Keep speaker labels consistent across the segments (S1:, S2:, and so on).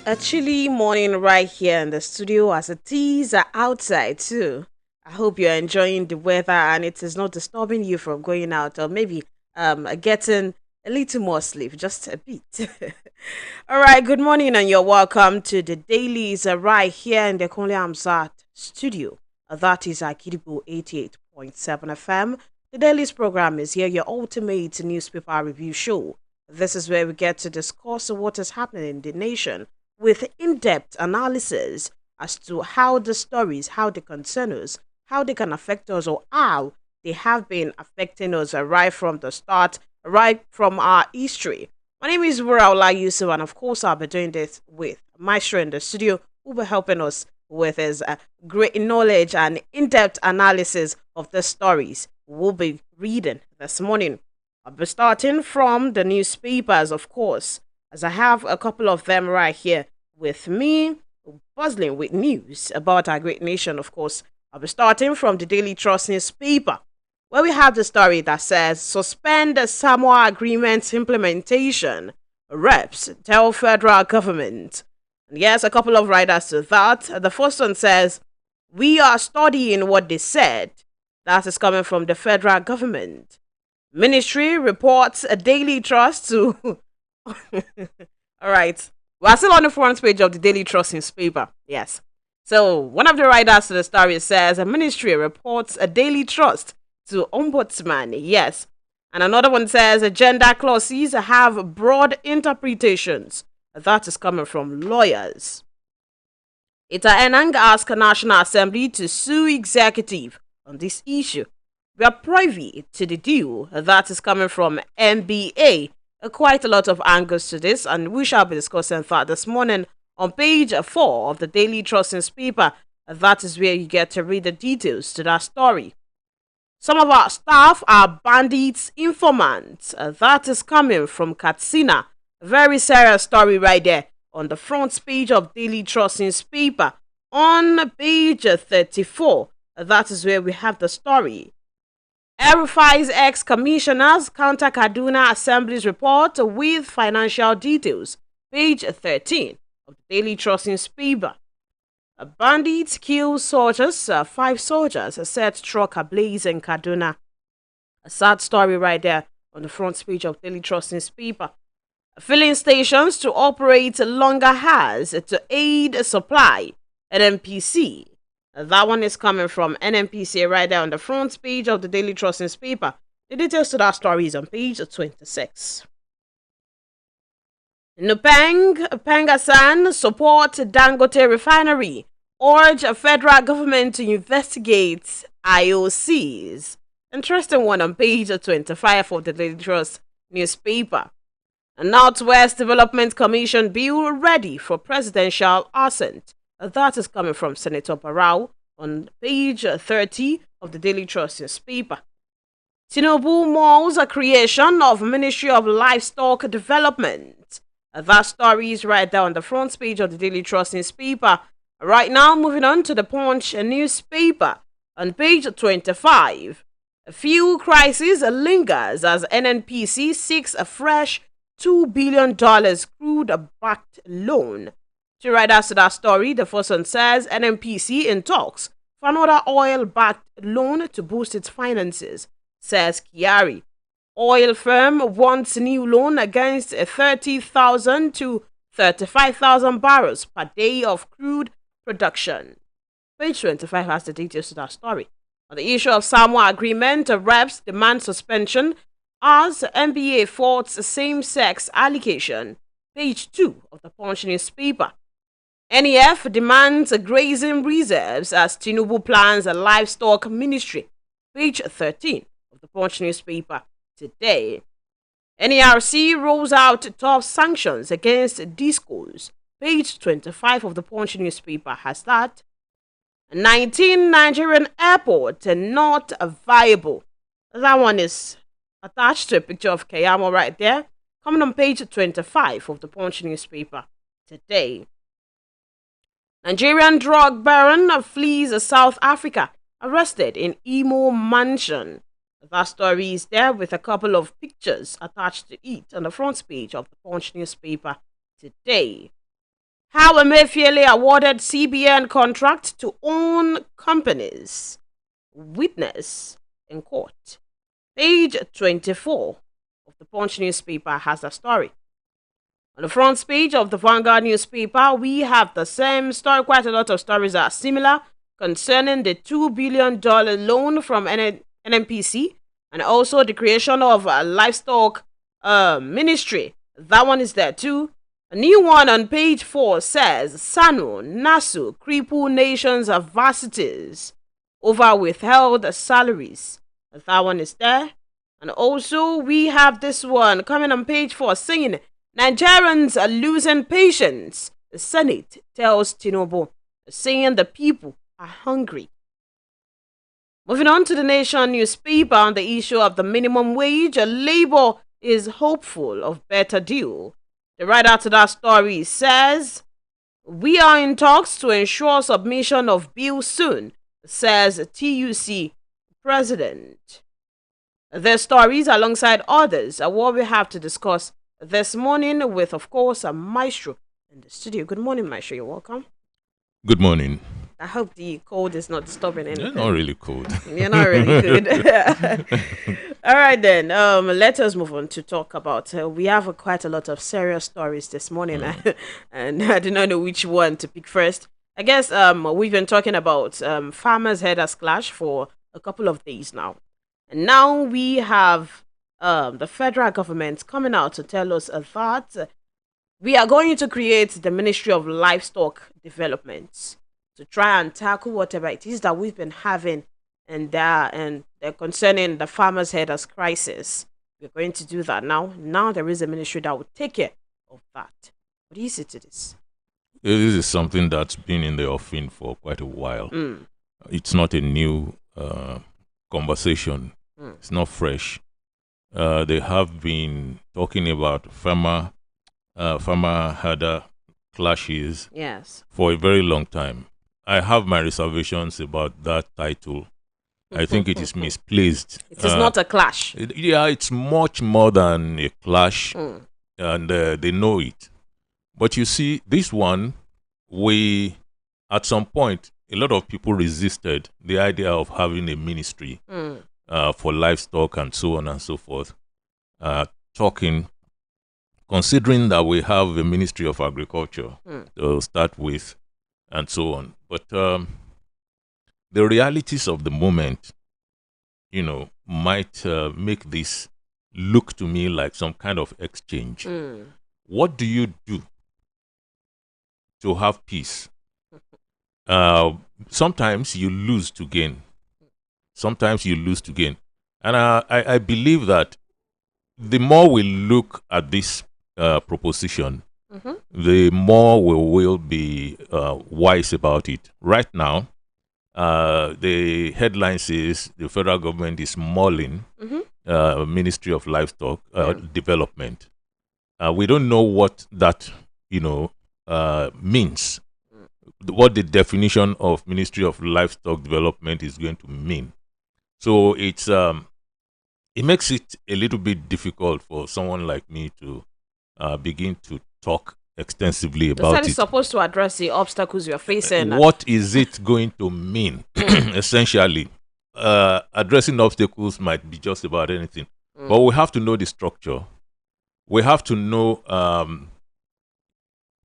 S1: A chilly morning right here in the studio as it is outside too. I hope you're enjoying the weather and it is not disturbing you from going out or maybe getting a little more sleep, just a bit. All right, good morning and you're welcome to the dailies right here in the Konle Amzat studio. That is Akidibu 88.7 FM. The dailies program is here, your ultimate newspaper review show. This is where we get to discuss what is happening in the nation with in-depth analysis as to how the stories, how they concern us, how they can affect us, or how they have been affecting us right from the start, right from our history. My name is Wuraola Yusuff, and of course, I'll be doing this with Maestro in the studio, who will be helping us with his great knowledge and in-depth analysis of the stories we'll be reading this morning. I'll be starting from the newspapers, of course, as I have a couple of them right here with me, buzzing with news about our great nation, of course. I'll be starting from the Daily Trust newspaper, where we have the story that says, suspend the Samoa Agreement's implementation. Reps tell federal government. And yes, a couple of writers to that. The first one says, we are studying what they said. That is coming from the federal government. Ministry reports a Daily Trust to... All right. We're still on the front page of the Daily Trust newspaper. Yes. So, one of the writers to the story says, a ministry reports a Daily Trust to Ombudsman. Yes. And another one says, gender clauses have broad interpretations. That is coming from lawyers. Ita Enang asked National Assembly to sue executive on this issue. We are privy to the deal. That is coming from NBA. Quite a lot of angles to this, and we shall be discussing that this morning on page 4 of the Daily Trust newspaper. That is where you get to read the details to that story. Some of our staff are bandits, informants. That is coming from Katsina. A very serious story right there on the front page of Daily Trust newspaper. On page 34, that is where we have the story. RFI's ex-commissioners counter Kaduna Assembly's report with financial details. Page 13 of the Daily Trust newspaper. Bandits kill soldiers, 5 soldiers set truck ablaze in Kaduna. A sad story right there on the front page of Daily Trust newspaper. Filling stations to operate longer hours to aid supply. NMPC. That one is coming from NMPC right there on the front page of the Daily Trust newspaper. The details to that story is on page 26. Nupeng Pengasan support Dangote refinery. Urge federal government to investigate IOCs. Interesting one on page 25 of the Daily Trust newspaper. A Northwest Development Commission bill ready for presidential assent. That is coming from Senator Barrow on page 30 of the Daily Trust newspaper. Tinubu mulls a creation of Ministry of Livestock Development. That story is right there on the front page of the Daily Trust newspaper. Right now, moving on to the Punch newspaper. On page 25, a fuel crisis lingers as NNPC seeks a fresh $2 billion crude-backed loan. To writers to that story, the first one says NNPC in talks for another oil-backed loan to boost its finances, says Kiari. Oil firm wants new loan against 30,000 to 35,000 barrels per day of crude production. Page 25 has the details to that story. On the issue of Samoa agreement, reps demand suspension as NBA faults same-sex allegation. Page 2 of the Punch newspaper. NEF demands grazing reserves as Tinubu plans a livestock ministry. Page 13 of the Punch newspaper today. NERC rolls out tough sanctions against discos. Page 25 of the Punch newspaper has that. 19 Nigerian airports are not viable. That one is attached to a picture of Kayamo right there. Coming on page 25 of the Punch newspaper today. Nigerian drug baron flees South Africa, arrested in Imo mansion. That story is there with a couple of pictures attached to it on the front page of the Punch newspaper today. How Emefiele awarded CBN contract to own companies. Witness in court. Page 24 of the Punch newspaper has a story. On the front page of the Vanguard newspaper, we have the same story. Quite a lot of stories are similar concerning the $2 billion loan from NNPC and also the creation of a livestock ministry. That one is there too. A new one on page 4 says Sanu, Nasu, cripple nations of varsities over withheld salaries. That one is there. And also we have this one coming on page 4 saying Nigerians are losing patience. The Senate tells Tinubu, saying the people are hungry. Moving on to the Nation newspaper on the issue of the minimum wage, Labour is hopeful of better deal. The writer to that story says, we are in talks to ensure submission of bill soon, says TUC president. Their stories, alongside others, are what we have to discuss this morning with, of course, a Maestro in the studio. Good morning, Maestro. You're welcome.
S2: Good morning.
S1: I hope the cold is not disturbing anything.
S2: You're not really cold.
S1: You're not really good. All right, then. Let us move on to talk about. We have quite a lot of serious stories this morning, and I do not know which one to pick first. I guess we've been talking about farmers' headers clash for a couple of days now, and now we have the federal government coming out to tell us that we are going to create the Ministry of Livestock Development to try and tackle whatever it is that we've been having and concerning the farmers' headers crisis. We're going to do that now. Now there is a ministry that will take care of that. What do you say to this?
S2: This is something that's been in the offing for quite a while. It's not a new conversation. It's not fresh. They have been talking about farmer herder clashes for a very long time. I have my reservations about that title. I think it is misplaced.
S1: It is not a clash.
S2: It's much more than a clash, and they know it. But you see, this one, at some point, a lot of people resisted the idea of having a ministry for livestock and so on and so forth. Considering that we have a Ministry of Agriculture to start with, and so on. But the realities of the moment, might make this look to me like some kind of exchange. What do you do to have peace? Sometimes you lose to gain. And I believe that the more we look at this proposition, the more we will be wise about it. Right now, the headline says the federal government is mulling Ministry of Livestock Development. We don't know what that means, what the definition of Ministry of Livestock Development is going to mean. So it makes it a little bit difficult for someone like me to begin to talk extensively about it.
S1: It's supposed to address the obstacles you're facing.
S2: What is it going to mean? Essentially, addressing obstacles might be just about anything, but we have to know the structure. We have to know,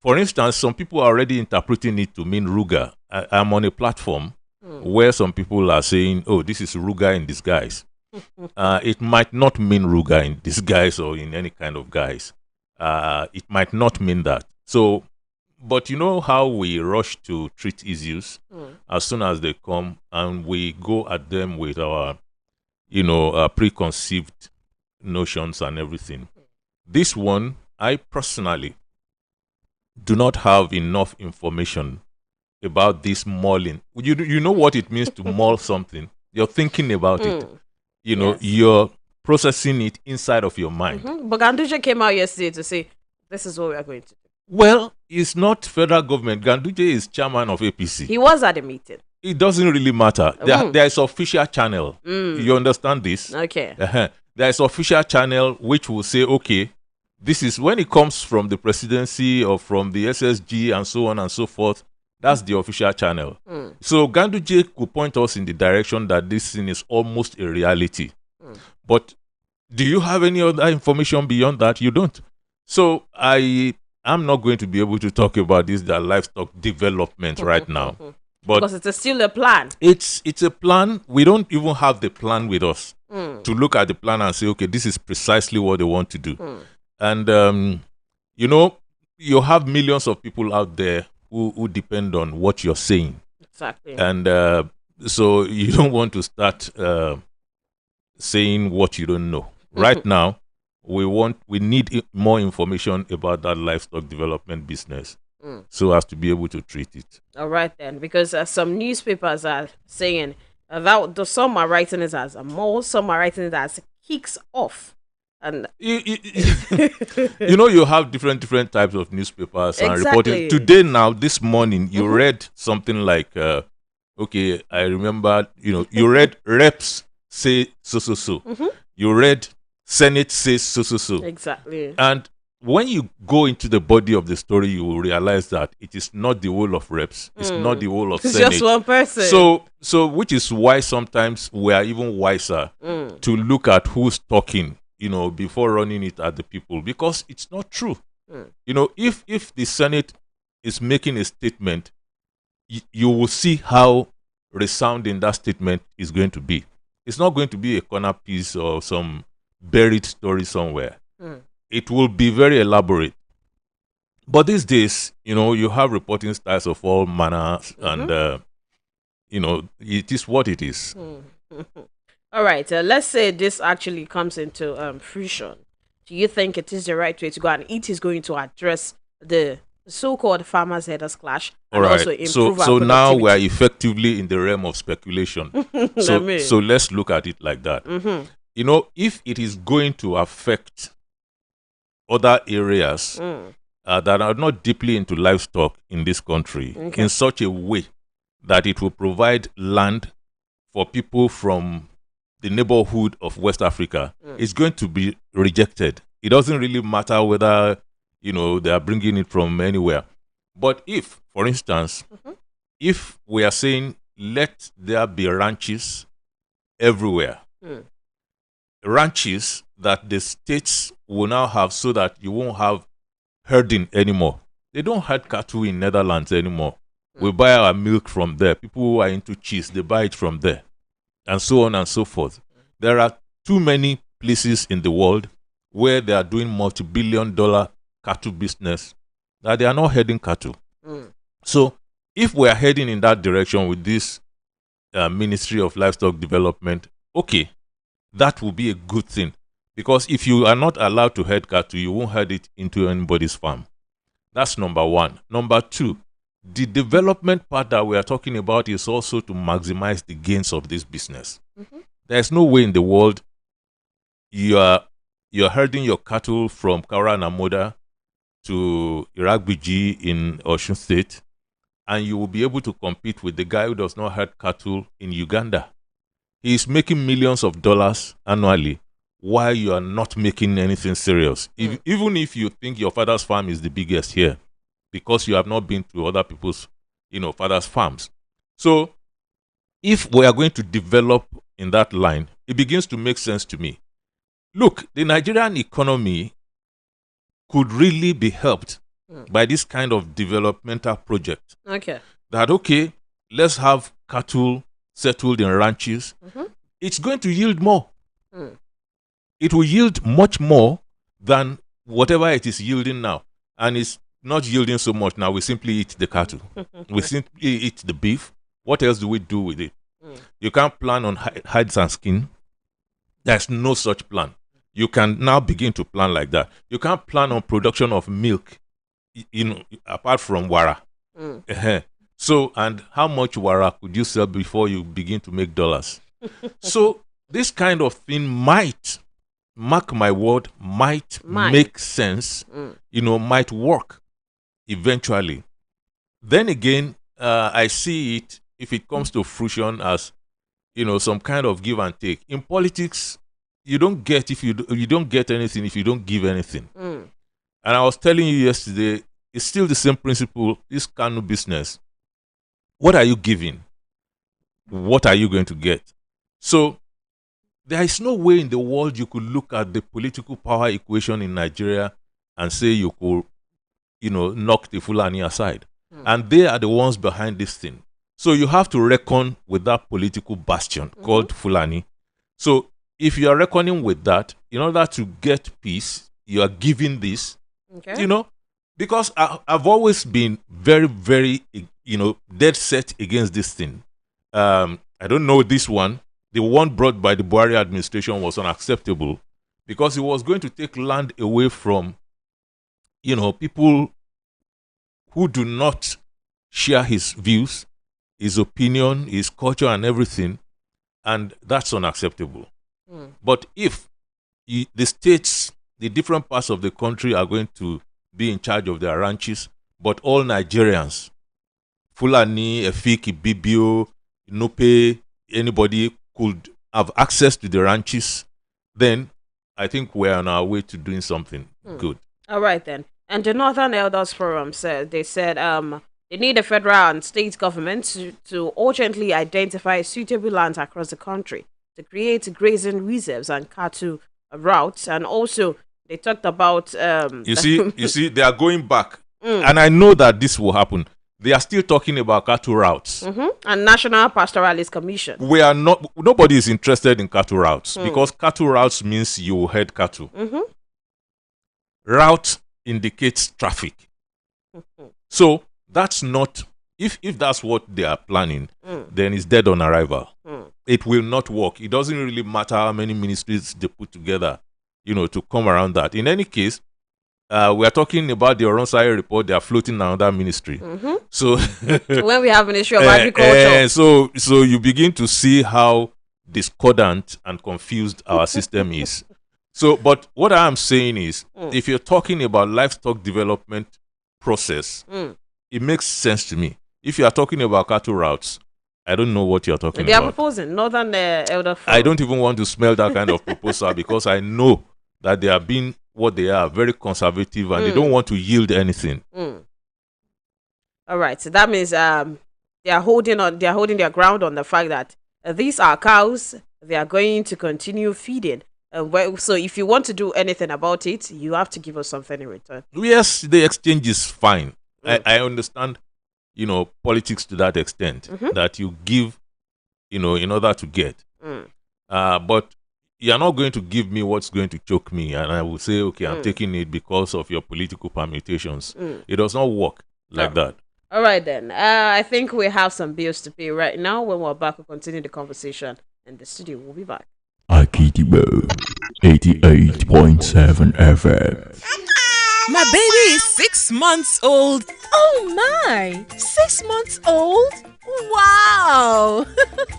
S2: for instance, some people are already interpreting it to mean Ruga. I'm on a platform where some people are saying, oh, this is Ruga in disguise. It might not mean Ruga in disguise or in any kind of guise. It might not mean that. So, but you know how we rush to treat issues as soon as they come, and we go at them with our, preconceived notions and everything. This one, I personally do not have enough information about this mulling. You know what it means to mull something? You're thinking about it. You're processing it inside of your mind.
S1: But Ganduje came out yesterday to say, this is what we are going to do.
S2: Well, it's not federal government. Ganduje is chairman of APC.
S1: He was at the meeting.
S2: It doesn't really matter. There is official channel. You understand this?
S1: Okay.
S2: There is official channel which will say, okay, This is when it comes from the presidency or from the SSG and so on and so forth. That's the official channel. So Ganduje could point us in the direction that this thing is almost a reality. But do you have any other information beyond that? You don't. So I'm not going to be able to talk about this, the livestock development right now. But
S1: because it's still a plan.
S2: It's a plan. We don't even have the plan with us to look at the plan and say, okay, this is precisely what they want to do. And, you know, you have millions of people out there who depend on what you're saying.
S1: Exactly.
S2: And so you don't want to start saying what you don't know. Right now, we need more information about that livestock development business so as to be able to treat it.
S1: All right then, because some newspapers are saying that some are writing it as a mole, some are writing it as kicks off. And
S2: you know, you have different types of newspapers and reporting. Today, now, this morning, you read something like, okay, I remember, you know, you read reps say so. You read Senate says so.
S1: Exactly.
S2: And when you go into the body of the story, you will realize that it is not the whole of reps. It's not the whole of Senate.
S1: It's just one person.
S2: So which is why sometimes we are even wiser to look at who's talking, you know, before running it at the people, because it's not true. You know, if the Senate is making a statement, you will see how resounding that statement is going to be. It's not going to be a corner piece or some buried story somewhere. It will be very elaborate. But these days, you know, you have reporting styles of all manners, and you know, it is what it is.
S1: All right. Let's say this actually comes into fruition. Do you think it is the right way to go, and it is going to address the so-called farmers' headers clash and also improve our
S2: so now
S1: productivity?
S2: we are effectively in the realm of speculation. So let's look at it like that. You know, if it is going to affect other areas that are not deeply into livestock in this country in such a way that it will provide land for people from the neighborhood of West Africa, it's going to be rejected. It doesn't really matter whether, you know, they are bringing it from anywhere. But if, for instance, if we are saying let there be ranches everywhere, ranches that the states will now have, so that you won't have herding anymore. They don't herd cattle in Netherlands anymore. We buy our milk from there. People who are into cheese, they buy it from there, and so on and so forth. There are too many places in the world where they are doing multi-billion-dollar cattle business that they are not herding cattle. So if we are heading in that direction with this Ministry of Livestock Development, okay, that will be a good thing. Because if you are not allowed to herd cattle, you won't herd it into anybody's farm. That's number one. Number two, the development part that we are talking about is also to maximize the gains of this business. There's no way in the world you're herding your cattle from Kaura Namoda to Iragbiji in Osun State, and you will be able to compete with the guy who does not herd cattle in Uganda. He is making millions of dollars annually, while you are not making anything serious. Even if you think your father's farm is the biggest here, because you have not been to other people's, you know, father's farms. So if we are going to develop in that line, it begins to make sense to me. Look, the Nigerian economy could really be helped by this kind of developmental project. That, okay, let's have cattle settled in ranches. It's going to yield more. It will yield much more than whatever it is yielding now. And it's not yielding so much now. We simply eat the cattle. We simply eat the beef. What else do we do with it? You can't plan on hides and skin. There's no such plan. You can now begin to plan like that. You can't plan on production of milk, you know, apart from wara. So, and how much wara could you sell before you begin to make dollars? So this kind of thing might, mark my word, might make sense, you know, might work eventually. Then again, I see it, if it comes to fruition, as, you know, some kind of give and take. In politics, you don't get, you don't get anything if you don't give anything. And I was telling you yesterday, it's still the same principle. This Kanu business. What are you giving? What are you going to get? So there is no way in the world you could look at the political power equation in Nigeria and say you could, knock the Fulani aside. And they are the ones behind this thing. So you have to reckon with that political bastion called Fulani. So if you are reckoning with that, in order to get peace, you are giving this, because I've always been very, very, dead set against this thing. I don't know this one. The one brought by the Buhari administration was unacceptable because it was going to take land away from, people who do not share his views, his opinion, his culture, and everything. And that's unacceptable. But if the states, the different parts of the country are going to be in charge of their ranches, but all Nigerians, Fulani, Efik, Ibibio, Nupe, anybody could have access to the ranches, then I think we're on our way to doing something good.
S1: All right, then. And the Northern Elders Forum said, they need the federal and state governments to urgently identify suitable lands across the country to create grazing reserves and cattle routes. And also, they talked about...
S2: You see, they are going back. And I know that this will happen. They are still talking about cattle routes.
S1: And National Pastoralist Commission.
S2: Nobody is interested in cattle routes because cattle routes means you will head cattle. Route indicates traffic. So that's not, if that's what they are planning, then it's dead on arrival. It will not work. It doesn't really matter how many ministries they put together, to come around that. In any case, we are talking about the Oronsai report. They are floating another ministry. So
S1: when we have Ministry of Agriculture.
S2: So you begin to see how discordant and confused our system is. So, but what I am saying is, if you're talking about livestock development process, it makes sense to me. If you are talking about cattle routes, I don't know what you're talking about.
S1: They are proposing Northern Elder Forum.
S2: I don't even want to smell that kind of proposal because I know that they are being what they are, very conservative, and they don't want to yield anything.
S1: All right, so that means they are holding their ground on the fact that these are cows. They are going to continue feeding. So if you want to do anything about it, you have to give us something in return.
S2: Yes, the exchange is fine. I understand, politics to that extent, that you give, in order to get. But you're not going to give me what's going to choke me, and I will say, okay, I'm taking it because of your political permutations. It does not work like that.
S1: All right, then. I think we have some bills to pay right now. When we're back, we'll continue the conversation in the studio. We'll be back.
S3: Akitibo 88.7 FM.
S4: My baby is 6 months old. Oh my! 6 months old? Wow!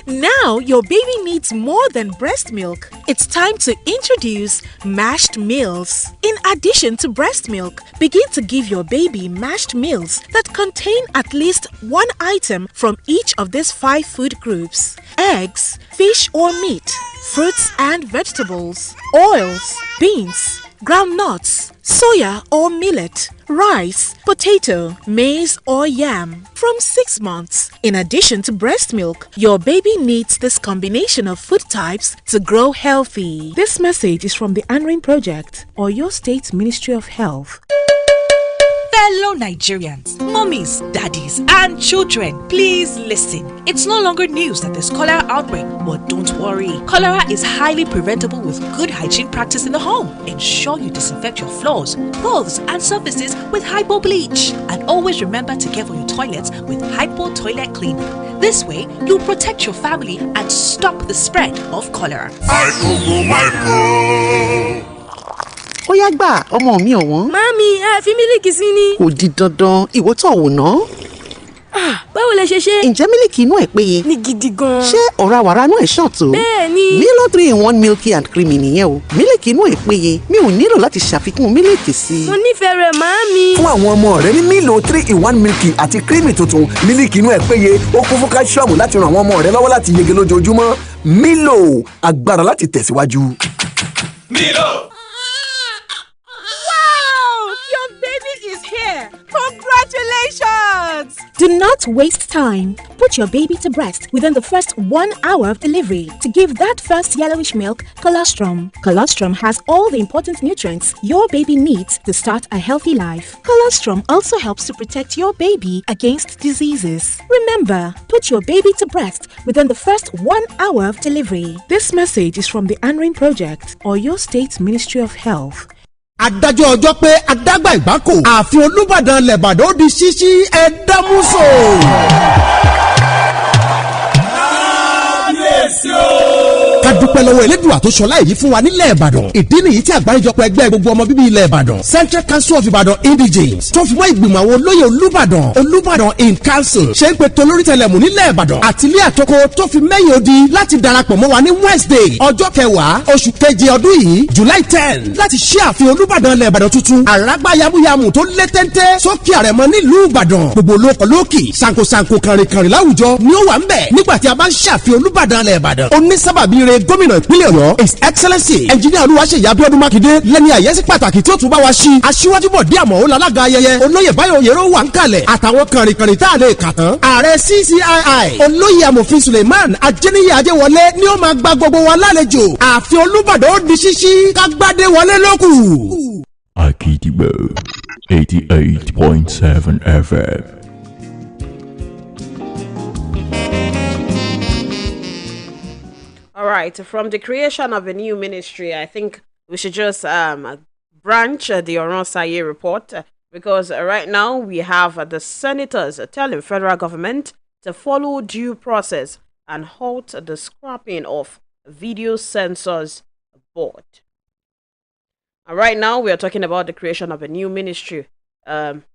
S4: Now your baby needs more than breast milk. It's time to introduce mashed meals. In addition to breast milk, begin to give your baby mashed meals that contain at least one item from each of these 5 food groups: eggs, fish or meat, fruits and vegetables, oils, beans, groundnuts, soya or millet, rice, potato, maize or yam from 6 months. In addition to breast milk, your baby needs this combination of food types to grow healthy. This message is from the Anrin Project or your State Ministry of Health.
S5: Fellow Nigerians, mummies, daddies, and children, please listen. It's no longer news that there's cholera outbreak, but don't worry. Cholera is highly preventable with good hygiene practice in the home. Ensure you disinfect your floors, clothes, and surfaces with Hypo bleach. And always remember to care for your toilets with Hypo toilet cleaner. This way, you'll protect your family and stop the spread of cholera.
S6: Ó yá gbà ọmọ mi ọ̀wọ́n.
S7: Mami, ẹ fi mílìkì sí ni.
S6: Kò di dandan, ìwọ tó wò ná.
S7: Báwo lẹ ṣe ṣe?
S6: Ǹjẹ́ mílìkì inú ẹ̀ péye?
S7: Ní gidi gan.
S6: Ṣé ọ̀rá wàrà inú ẹ̀ ṣàn tó?
S7: Bẹ́ẹ̀ni.
S6: Milo 3-in-1 milky and creamy nìyẹn o. Mílìkì inú ẹ̀ péye. Mi ò nílò láti ṣàfikún mílìkì sí.
S7: Mo nífẹ̀ẹ́ rẹ̀ màámi.
S8: Fún àwọn ọmọ rẹ ní Milo 3-in-1 milky àti creamy tuntun, mílìkì inú ẹ̀ péye, ó kún fún káṣíọ̀mù láti ran àwọn ọmọ rẹ lọ́wọ́ láti yege lójoojúmọ́. Milo, agbára láti tẹ̀síwájú.
S9: Milo.
S7: Wow! Your
S4: Congrats!
S9: Do not waste time. Put your baby to breast within the first 1 hour of delivery to give that first yellowish milk colostrum. Colostrum has all the important nutrients your baby needs to start a healthy life. Colostrum also helps to protect your baby against diseases. Remember, put your baby to breast within the first 1 hour of delivery.
S10: This message is from the ANRIN Project or your state's Ministry of Health.
S11: adájọ́ ọjọ́ pé adágbà ìgbáko ààfin Olúbàdàn lẹ̀bàdàn ó di ṣíṣí ẹ̀dámúso. ká dúpẹ́ lọ́wọ́ Elédùà tó ṣọlá èyí fún wa nílẹ̀ Ìbàdàn. ìdí nìyí tí àgbáríjọpọ̀ ẹgbẹ́ gbogbo ọmọ bíbí ilẹ̀ Ìbàdàn Central Council of Ibadan Indigenes tó fi mọ́ ìgbìmọ̀ àwọn olóyè Olúbàdàn in council ṣe ń pe tolórí tẹlẹ̀mù nílẹ̀ Ìbàdàn àti ilé àtòkò tó fi mẹ́yìn odi láti darapọ̀ mọ́ wa ní Wednesday ọjọ́ 10 oṣù keje ọdún yìí July 10 láti ṣí ààfin Olúbàdàn ilẹ̀ Ìbàdàn tuntun àràgbá yamuyamu tó lé téńté sókè àrẹ̀mọ nílùú Ìbàdàn gbogbo lókòlókì sankosanko kànrìnkànrìn láwùjọ ni ó wà ń bẹ̀ nígbà tí a bá ń ṣàfihàn Olúbàdàn ilẹ̀ Ìbàdàn onísábàbí rẹ̀ gómìnà ìpínlẹ̀ Ọ̀yọ́ His Excellency Engineer Olúwaṣeyì Abíọ́dún Mákindé lẹ́ni àyẹ́sí pàtàkì tí ó tún bá wa ṣí aṣíwájú Bọ̀dé Àmọ́ lálága ayẹyẹ olóyè Báyọ̀ Oyèrò wà ń kalẹ̀ àtàwọn kànrìnkànrìn tá a lè kà tán ààrẹ CCII olóyè amòfin Suleiman Ajẹ́níyì Ajẹ́wọlé ni ó máa gba gbogbo wa lálejò ààfin Olúbàdàn ó di ṣíṣí kágbádé wọlé lókù.
S3: Akidibo 88.7 FM.
S1: All right, from the creation of a new ministry, I think we should just branch the Saseyi report because right now we have the senators telling federal government to follow due process and halt the scrapping of video censors board. And right now we are talking about the creation of a new ministry,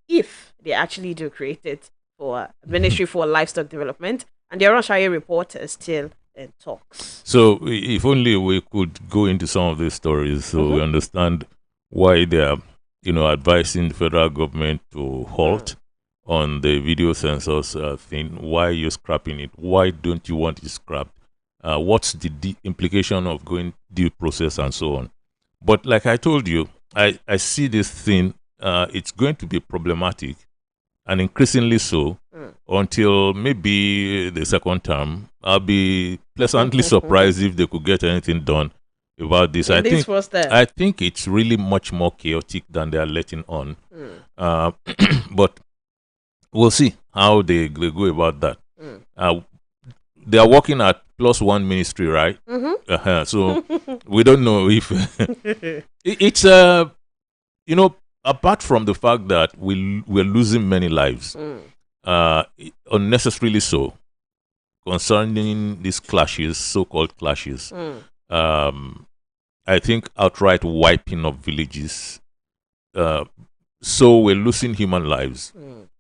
S1: if they actually do create it, for Ministry for Livestock Development, and the Saseyi report is still in talks.
S2: So if only we could go into some of these stories so we understand why they are, advising the federal government to halt on the video censors thing. Why are you scrapping it? Why don't you want it scrapped? What's the implication of going due process and so on? But like I told you, I see this thing, it's going to be problematic and increasingly so until maybe the second term. I'll be pleasantly surprised if they could get anything done about this. I think it's really much more chaotic than they are letting on. But we'll see how they go about that. They are working at +1 ministry, right? So we don't know if it's apart from the fact that we're losing many lives, unnecessarily so, concerning these clashes, so-called clashes. I think outright wiping of villages. So we're losing human lives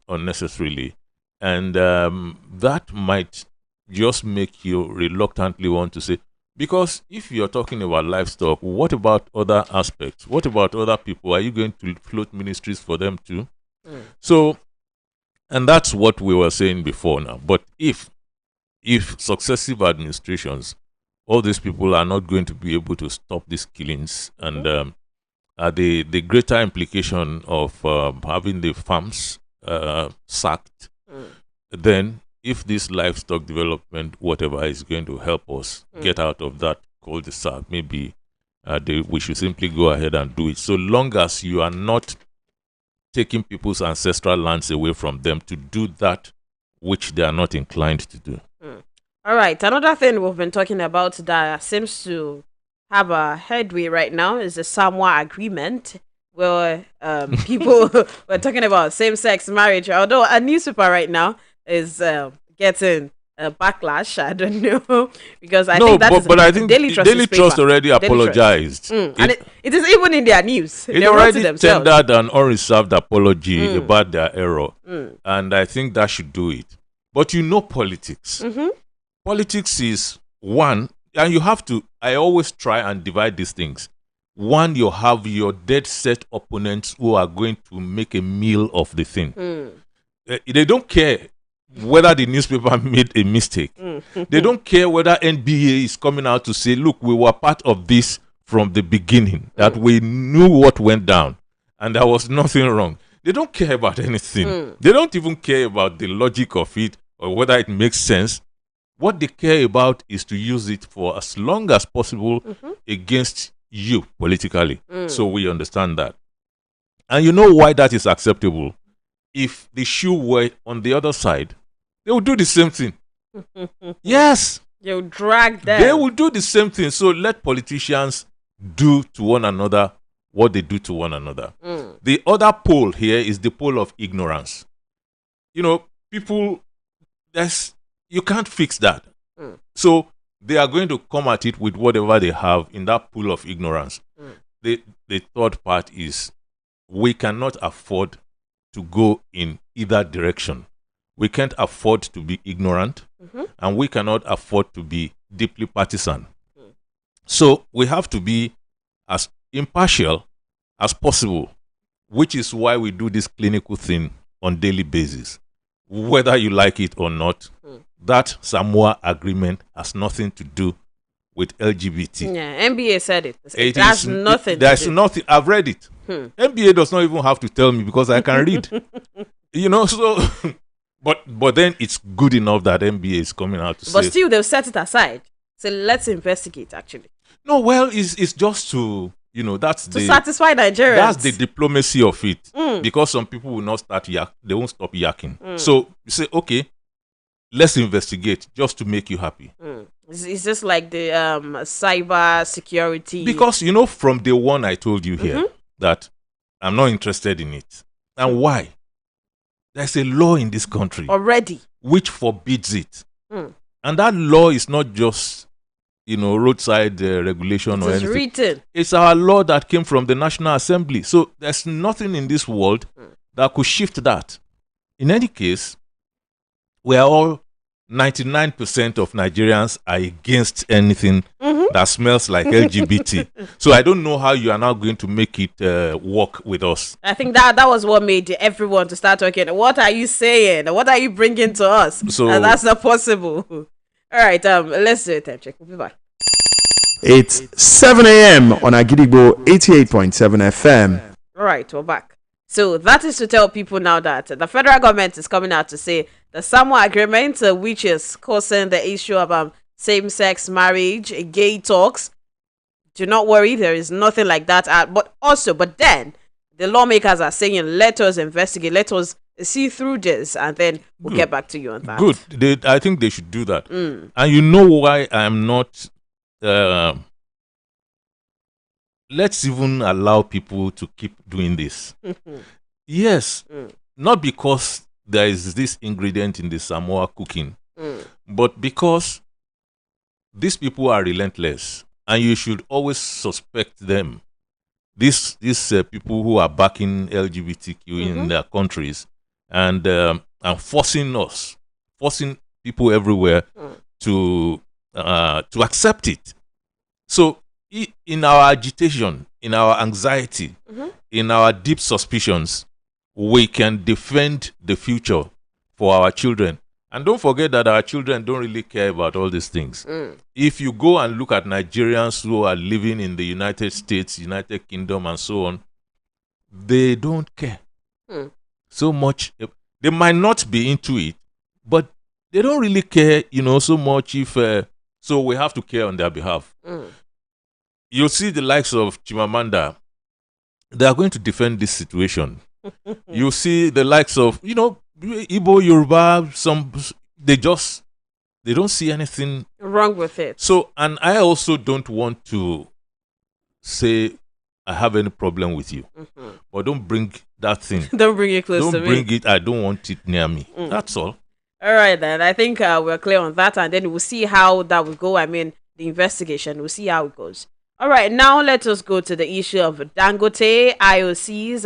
S2: unnecessarily. And that might just make you reluctantly want to say, because if you're talking about livestock, what about other aspects? What about other people? Are you going to float ministries for them too? So, and that's what we were saying before now. But if successive administrations, all these people are not going to be able to stop these killings, and the greater implication of having the farms sacked, then if this livestock development, whatever, is going to help us get out of that cul-de-sac, maybe we should simply go ahead and do it. So long as you are not taking people's ancestral lands away from them to do that which they are not inclined to do.
S1: All right. Another thing we've been talking about that seems to have a headway right now is the Samoa Agreement, where people were talking about same-sex marriage. Although a newspaper right now is getting a backlash. I don't know because I think
S2: Daily Trust already apologized.
S1: And it is even in their news.
S2: It already tendered an unreserved apology about their error, and I think that should do it. But politics. Politics is one, and you have to. I always try and divide these things. One, you have your dead set opponents who are going to make a meal of the thing. They don't care whether the newspaper made a mistake. They don't care whether NBA is coming out to say, look, we were part of this from the beginning, that we knew what went down, and there was nothing wrong. They don't care about anything. They don't even care about the logic of it or whether it makes sense. What they care about is to use it for as long as possible against you politically. So we understand that. And you know why that is acceptable? If the shoe were on the other side, they would do the same thing. Yes.
S1: They'll drag them.
S2: They will do the same thing. So let politicians do to one another what they do to one another. The other pole here is the pole of ignorance. You know, people, you can't fix that. So they are going to come at it with whatever they have in that pool of ignorance. The third part is we cannot afford to go in either direction. We can't afford to be ignorant, and we cannot afford to be deeply partisan. So we have to be as impartial as possible, which is why we do this clinical thing on daily basis. Whether you like it or not, that Samoa agreement has nothing to do with LGBT.
S1: Yeah, NBA said it. It has nothing
S2: There's
S1: to do.
S2: nothing. I've read it. NBA does not even have to tell me because I can read. You know, so... But then it's good enough that NBA is coming out to say...
S1: But still, they'll set it aside. So let's investigate, actually.
S2: No, well, it's just to... You know, that's
S1: to satisfy Nigerians.
S2: That's the diplomacy of it. Because some people will not start they won't stop yakking. So you say, okay, let's investigate just to make you happy.
S1: It's just like the cyber security.
S2: Because, you know, from day one I told you here that I'm not interested in it. And why? There's a law in this country
S1: already
S2: which forbids it. And that law is not just, you know, roadside regulation or anything.
S1: Written.
S2: It's our law that came from the National Assembly. So there's nothing in this world that could shift that. In any case, we are all 99% of Nigerians are against anything that smells like LGBT. So I don't know how you are now going to make it work with us.
S1: I think that was what made everyone to start talking. What are you saying? What are you bringing to us?
S2: So
S1: that's not possible. All right, let's do a time check. We'll be back.
S3: It's 7 a.m. on Agidigbo 88.7 FM.
S1: All right, we're back. So that is to tell people now that the federal government is coming out to say the Samoa agreement, which is causing the issue of same-sex marriage, gay talks. Do not worry, there is nothing like that. But then the lawmakers are saying, let us investigate, let us see through this, and then we'll get back to you on that.
S2: Good. I think they should do that. And you know why I am not... let's even allow people to keep doing this. Yes, not because there is this ingredient in the Samoa cooking, but because these people are relentless, and you should always suspect them. These people who are backing LGBTQ in their countries and forcing people everywhere to accept it. So in our agitation, in our anxiety, in our deep suspicions, we can defend the future for our children. And don't forget that our children don't really care about all these things. If you go and look at Nigerians who are living in the United States, United Kingdom, and so on, they don't care so much. They might not be into it, but they don't really care, so much if... so we have to care on their behalf. You'll see the likes of Chimamanda. They are going to defend this situation. You see the likes of, Igbo, Yoruba, they don't see anything
S1: wrong with it.
S2: So, and I also don't want to say I have any problem with you. But don't bring that thing.
S1: Don't bring it close to me.
S2: Don't bring it. I don't want it near me. That's all.
S1: All right, then. I think we're clear on that, and then we'll see how that will go. I mean, the investigation. We'll see how it goes. All right, now let us go to the issue of Dangote, IOCs,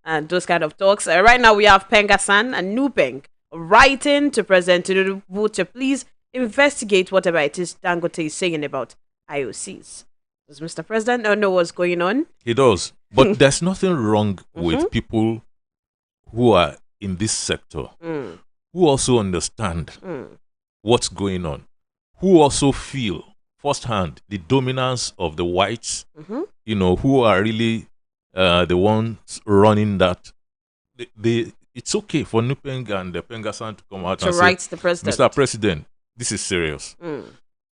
S1: and those kind of talks. Right now, we have Pengasan and Nupeng writing to President Tinubu to please investigate whatever it is Dangote is saying about IOCs. Does Mr. President not know what's going on?
S2: He does. But there's nothing wrong with people who are in this sector, who also understand what's going on, who also feel firsthand the dominance of the whites, who are really the ones running that it's okay for Nupeng and the Pengasan to come out
S1: to
S2: and
S1: write
S2: say,
S1: the president.
S2: Mr. President, this is serious.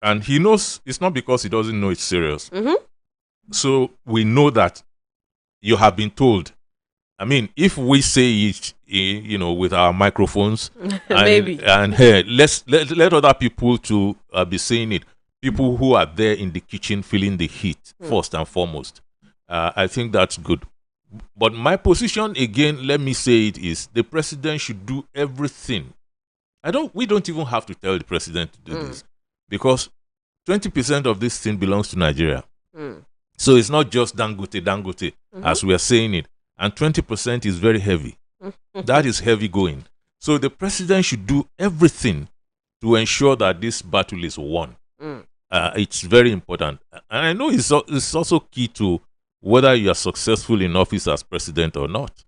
S2: And he knows it's not because he doesn't know it's serious. So we know that you have been told. I mean, if we say it, with our microphones,
S1: Maybe.
S2: and hey, let other people to be saying it. People who are there in the kitchen feeling the heat first and foremost. I think that's good. But my position, again, let me say it, is the president should do everything. We don't even have to tell the president to do this, because 20% of this thing belongs to Nigeria. So it's not just Dangote, as we are saying it. And 20% is very heavy. That is heavy going. So the president should do everything to ensure that this battle is won. It's very important. And I know it's also key to whether you are successful in office as president or not.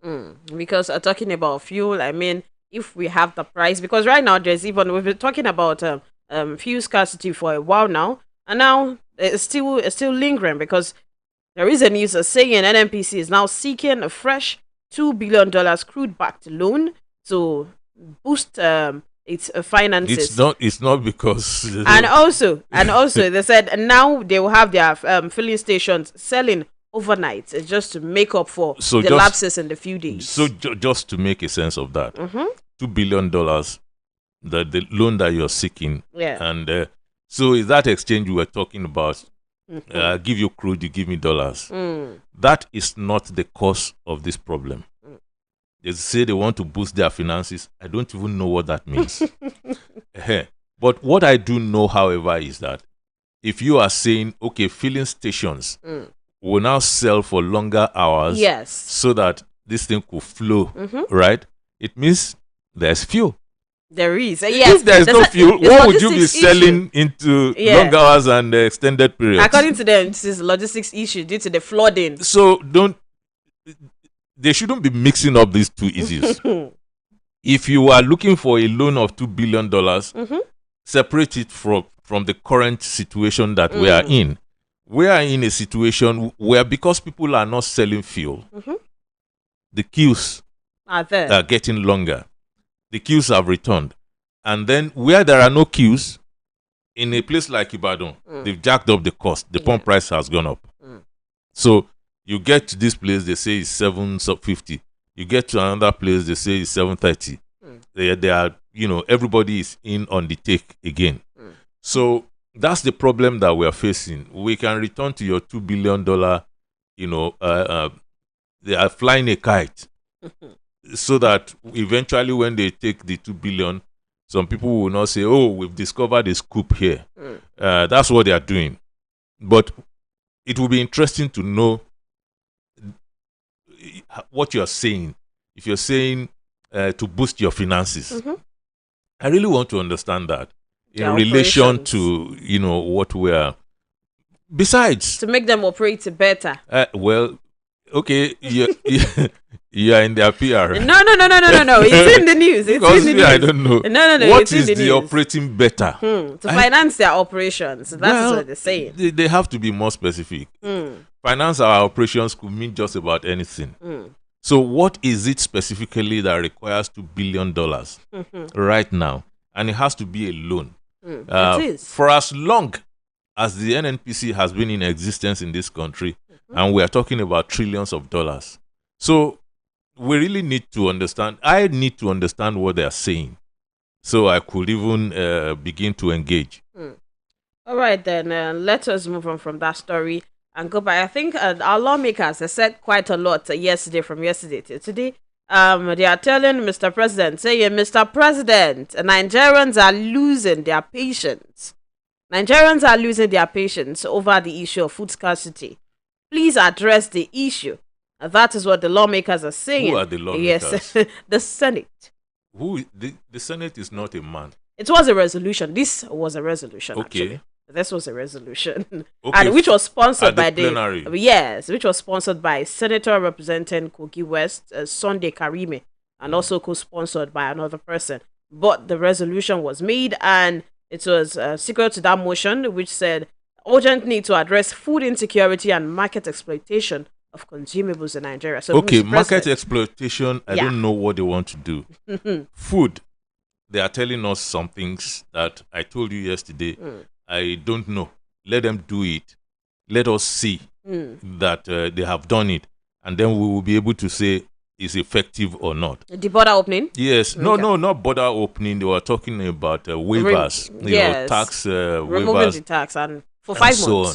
S1: Because talking about fuel, I mean, if we have the price, because right now we've been talking about fuel scarcity for a while now, and now it's still lingering, because there is a news saying NNPC is now seeking a fresh $2 billion crude-backed loan to boost its finances.
S2: It's not because
S1: and also they said now they will have their filling stations selling overnight, just to make up for the lapses in the few days.
S2: So just to make a sense of that, $2 billion, the loan that you're seeking, and so is that exchange we were talking about. Give you crude, you give me dollars. That is not the cause of this problem. They say they want to boost their finances. I don't even know what that means. But what I do know, however, is that if you are saying, okay, filling stations will now sell for longer hours, so that this thing could flow, right? It means there's fuel.
S1: There is. Yes.
S2: If there's no fuel, what would you be selling into long hours and extended periods?
S1: According to them, this is a logistics issue due to the flooding.
S2: So they shouldn't be mixing up these two issues. If you are looking for a loan of $2 billion, separate it from the current situation that we are in. We are in a situation where, because people are not selling fuel, the queues are getting longer. The queues have returned. And then where there are no queues, in a place like Ibadan, they've jacked up the cost. The pump price has gone up. So you get to this place, they say it's $750. You get to another place, they say it's $730. They are, everybody is in on the take again. So that's the problem that we are facing. We can return to your $2 billion, they are flying a kite. So that eventually when they take the 2 billion, some people will not say, oh, we've discovered a scoop here. That's what they are doing. But it will be interesting to know what you're saying. If you're saying to boost your finances, I really want to understand that in relation to, what we are. Besides,
S1: to make them operate better.
S2: Okay, you are in their PR.
S1: No. It's in the news. It's in the news.
S2: I don't know.
S1: No.
S2: What is the operating better?
S1: To finance their operations. That's what they're saying.
S2: They have to be more specific. Finance our operations could mean just about anything. So what is it specifically that requires $2 billion right now? And it has to be a loan.
S1: It is.
S2: For as long as the NNPC has been in existence in this country, and we are talking about trillions of dollars. So we really need to understand. I need to understand what they are saying, so I could even begin to engage.
S1: All right, then let us move on from that story and go back. I think our lawmakers have said quite a lot from yesterday to today. They are telling Mr. President, saying, Mr. President, Nigerians are losing their patience. Nigerians are losing their patience over the issue of food scarcity. Please address the issue. That is what the lawmakers are saying.
S2: Who are the lawmakers?
S1: Yes, the Senate.
S2: The Senate is not a man.
S1: It was a resolution. This was a resolution.
S2: Okay.
S1: Actually. This was a resolution,
S2: okay,
S1: and which was sponsored by
S2: the plenary.
S1: Which was sponsored by Senator representing Kogi West, Sunday Karime, and also co-sponsored by another person. But the resolution was made, and it was secret to that motion, which said urgent need to address food insecurity and market exploitation of consumables in Nigeria. So,
S2: okay,
S1: Mr.
S2: market
S1: President,
S2: exploitation, I don't know what they want to do. Food, they are telling us some things that I told you yesterday. I don't know. Let them do it. Let us see that they have done it. And then we will be able to say is effective or not.
S1: the border opening?
S2: Yes. No, not border opening. They were talking about waivers. Tax
S1: removing
S2: waivers.
S1: the tax and for 5 months.
S2: So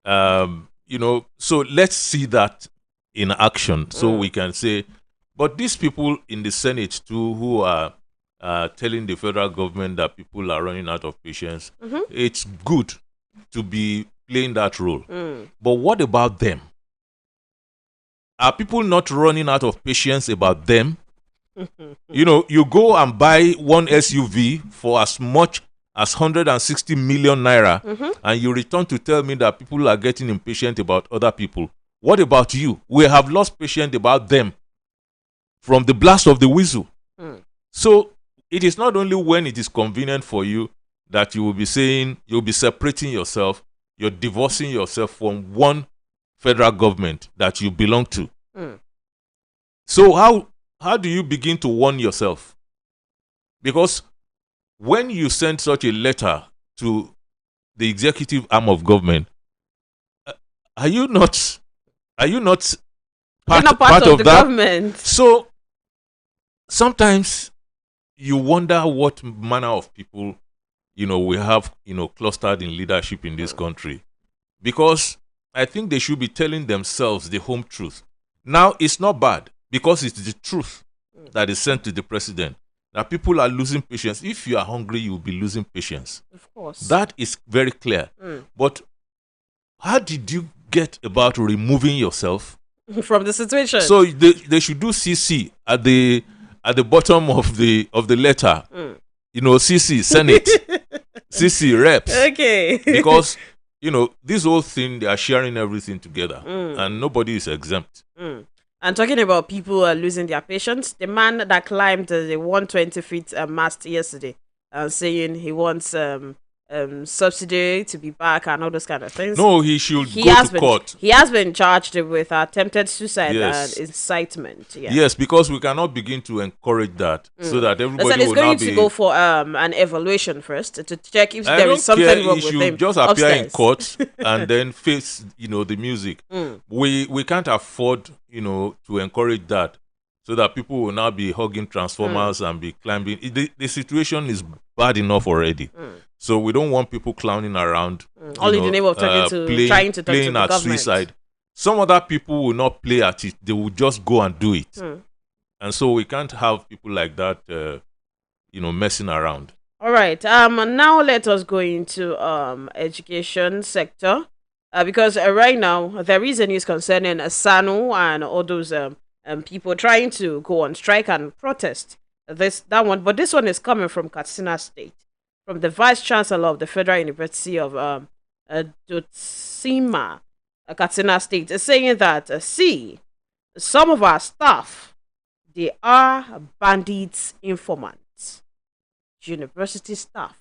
S2: on. So let's see that in action so we can say, but these people in the Senate too who are telling the federal government that people are running out of patience, it's good to be playing that role. But what about them? Are people not running out of patience about them? You go and buy one SUV for as much as 160 million naira, and you return to tell me that people are getting impatient about other people. What about you? We have lost patience about them from the blast of the whistle. So it is not only when it is convenient for you that you will be saying, you'll be separating yourself, you're divorcing yourself from one federal government that you belong to. So how do you begin to warn yourself? Because when you send such a letter to the executive arm of government, are you not part of
S1: the
S2: that
S1: government?
S2: So sometimes you wonder what manner of people we have clustered in leadership in this country, because I think they should be telling themselves the home truth. Now it's not bad because it's the truth that is sent to the president. That people are losing patience. If you are hungry, you will be losing patience.
S1: Of course.
S2: That is very clear. But how did you get about removing yourself
S1: from the situation?
S2: So they should do CC at the bottom of the letter. CC Senate, CC reps.
S1: Okay.
S2: Because this whole thing, they are sharing everything together, and nobody is exempt.
S1: And talking about people losing their patience, the man that climbed the 120 feet mast yesterday, saying he wants subsidy to be back and all those kind of things.
S2: No, he should go to court.
S1: He has been charged with attempted suicide
S2: Yes.
S1: and incitement. Yeah.
S2: Yes, because we cannot begin to encourage that so that everybody
S1: Listen,
S2: will
S1: it's going
S2: not
S1: to
S2: be.
S1: go for an evaluation first to check if
S2: I
S1: there
S2: don't
S1: is something
S2: care.
S1: wrong
S2: He
S1: with
S2: should
S1: him.
S2: just appear in
S1: upstairs.
S2: court and then face the music. We can't afford to encourage that, so that people will now be hugging transformers and be climbing. The situation is bad enough already. So we don't want people clowning around.
S1: All in the name of trying to talk to
S2: playing
S1: the
S2: at
S1: government.
S2: suicide. Some other people will not play at it. They will just go and do it. And so we can't have people like that, messing around.
S1: All right. Now let us go into education sector, because right now there is a news concerning SANU and all those people trying to go on strike and protest. That one, but this one is coming from Katsina State, from the Vice Chancellor of the Federal University of Dotun, Katsina State, is saying that see, some of our staff, they are bandits, informants. University staff,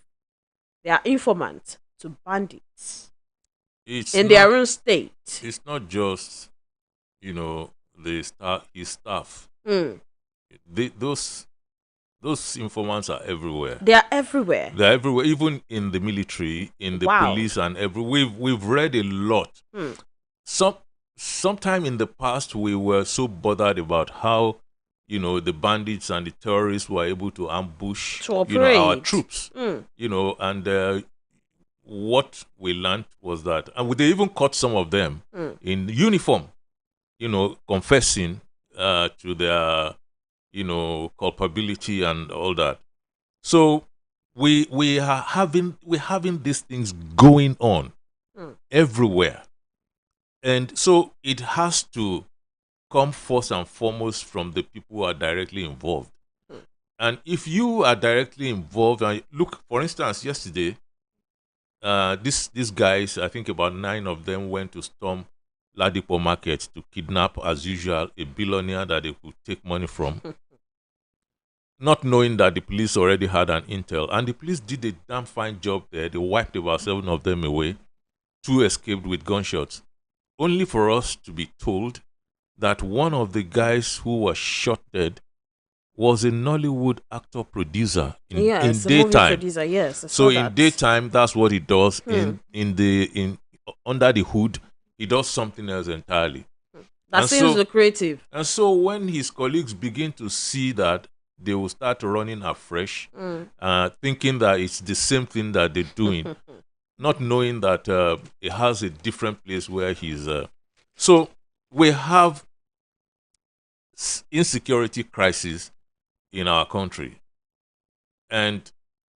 S1: they are informants to bandits in their own state.
S2: It's not just his staff. Those informants are everywhere.
S1: They are everywhere.
S2: They're everywhere, even in the military, in the police, and we've read a lot. Sometime in the past, we were so bothered about how the bandits and the terrorists were able to ambush our troops. And what we learned was that, and they even caught some of them in uniform, confessing to their culpability and all that. So we're having these things going on everywhere, and so it has to come first and foremost from the people who are directly involved. And if you are directly involved, and look, for instance, yesterday, these guys, I think about 9 of them, went to storm Ladipo Market to kidnap, as usual, a billionaire that they could take money from, not knowing that the police already had an intel. And the police did a damn fine job there. They wiped about 7 of them away. 2 escaped with gunshots. Only for us to be told that one of the guys who was shot dead was a Nollywood actor producer in daytime.
S1: Movie producer, yes.
S2: So in daytime, that's what he does. Under the hood, he does something else entirely.
S1: That seems lucrative.
S2: And so when his colleagues begin to see that, they will start running afresh, thinking that it's the same thing that they're doing, not knowing that it has a different place where he's. So we have insecurity crisis in our country, and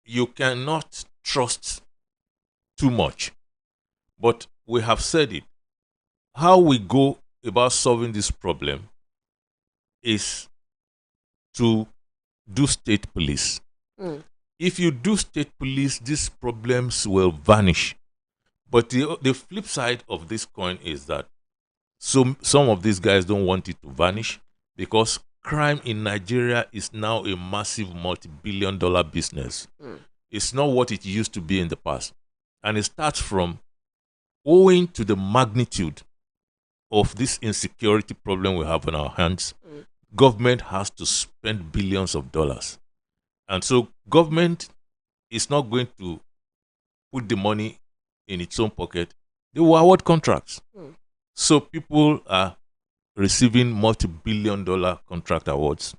S2: you cannot trust too much. But we have said it. How we go about solving this problem is to do state police. If you do state police, these problems will vanish. But the flip side of this coin is that some of these guys don't want it to vanish, because crime in Nigeria is now a massive multi-billion-dollar business. It's not what it used to be in the past. And it starts from, owing to the magnitude of this insecurity problem we have on our hands, government has to spend billions of dollars. And so government is not going to put the money in its own pocket. They will award contracts. So people are receiving multi-billion-dollar contract awards.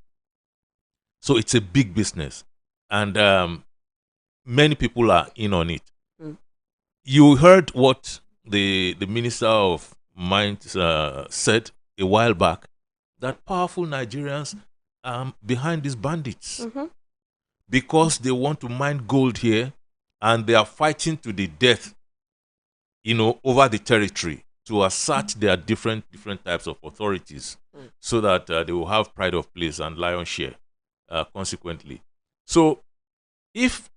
S2: So it's a big business. And many people are in on it. You heard what the Minister of Mines said a while back, that powerful Nigerians are behind these bandits because they want to mine gold here, and they are fighting to the death, over the territory to assert their different types of authorities, so that they will have pride of place and lion's share consequently. So if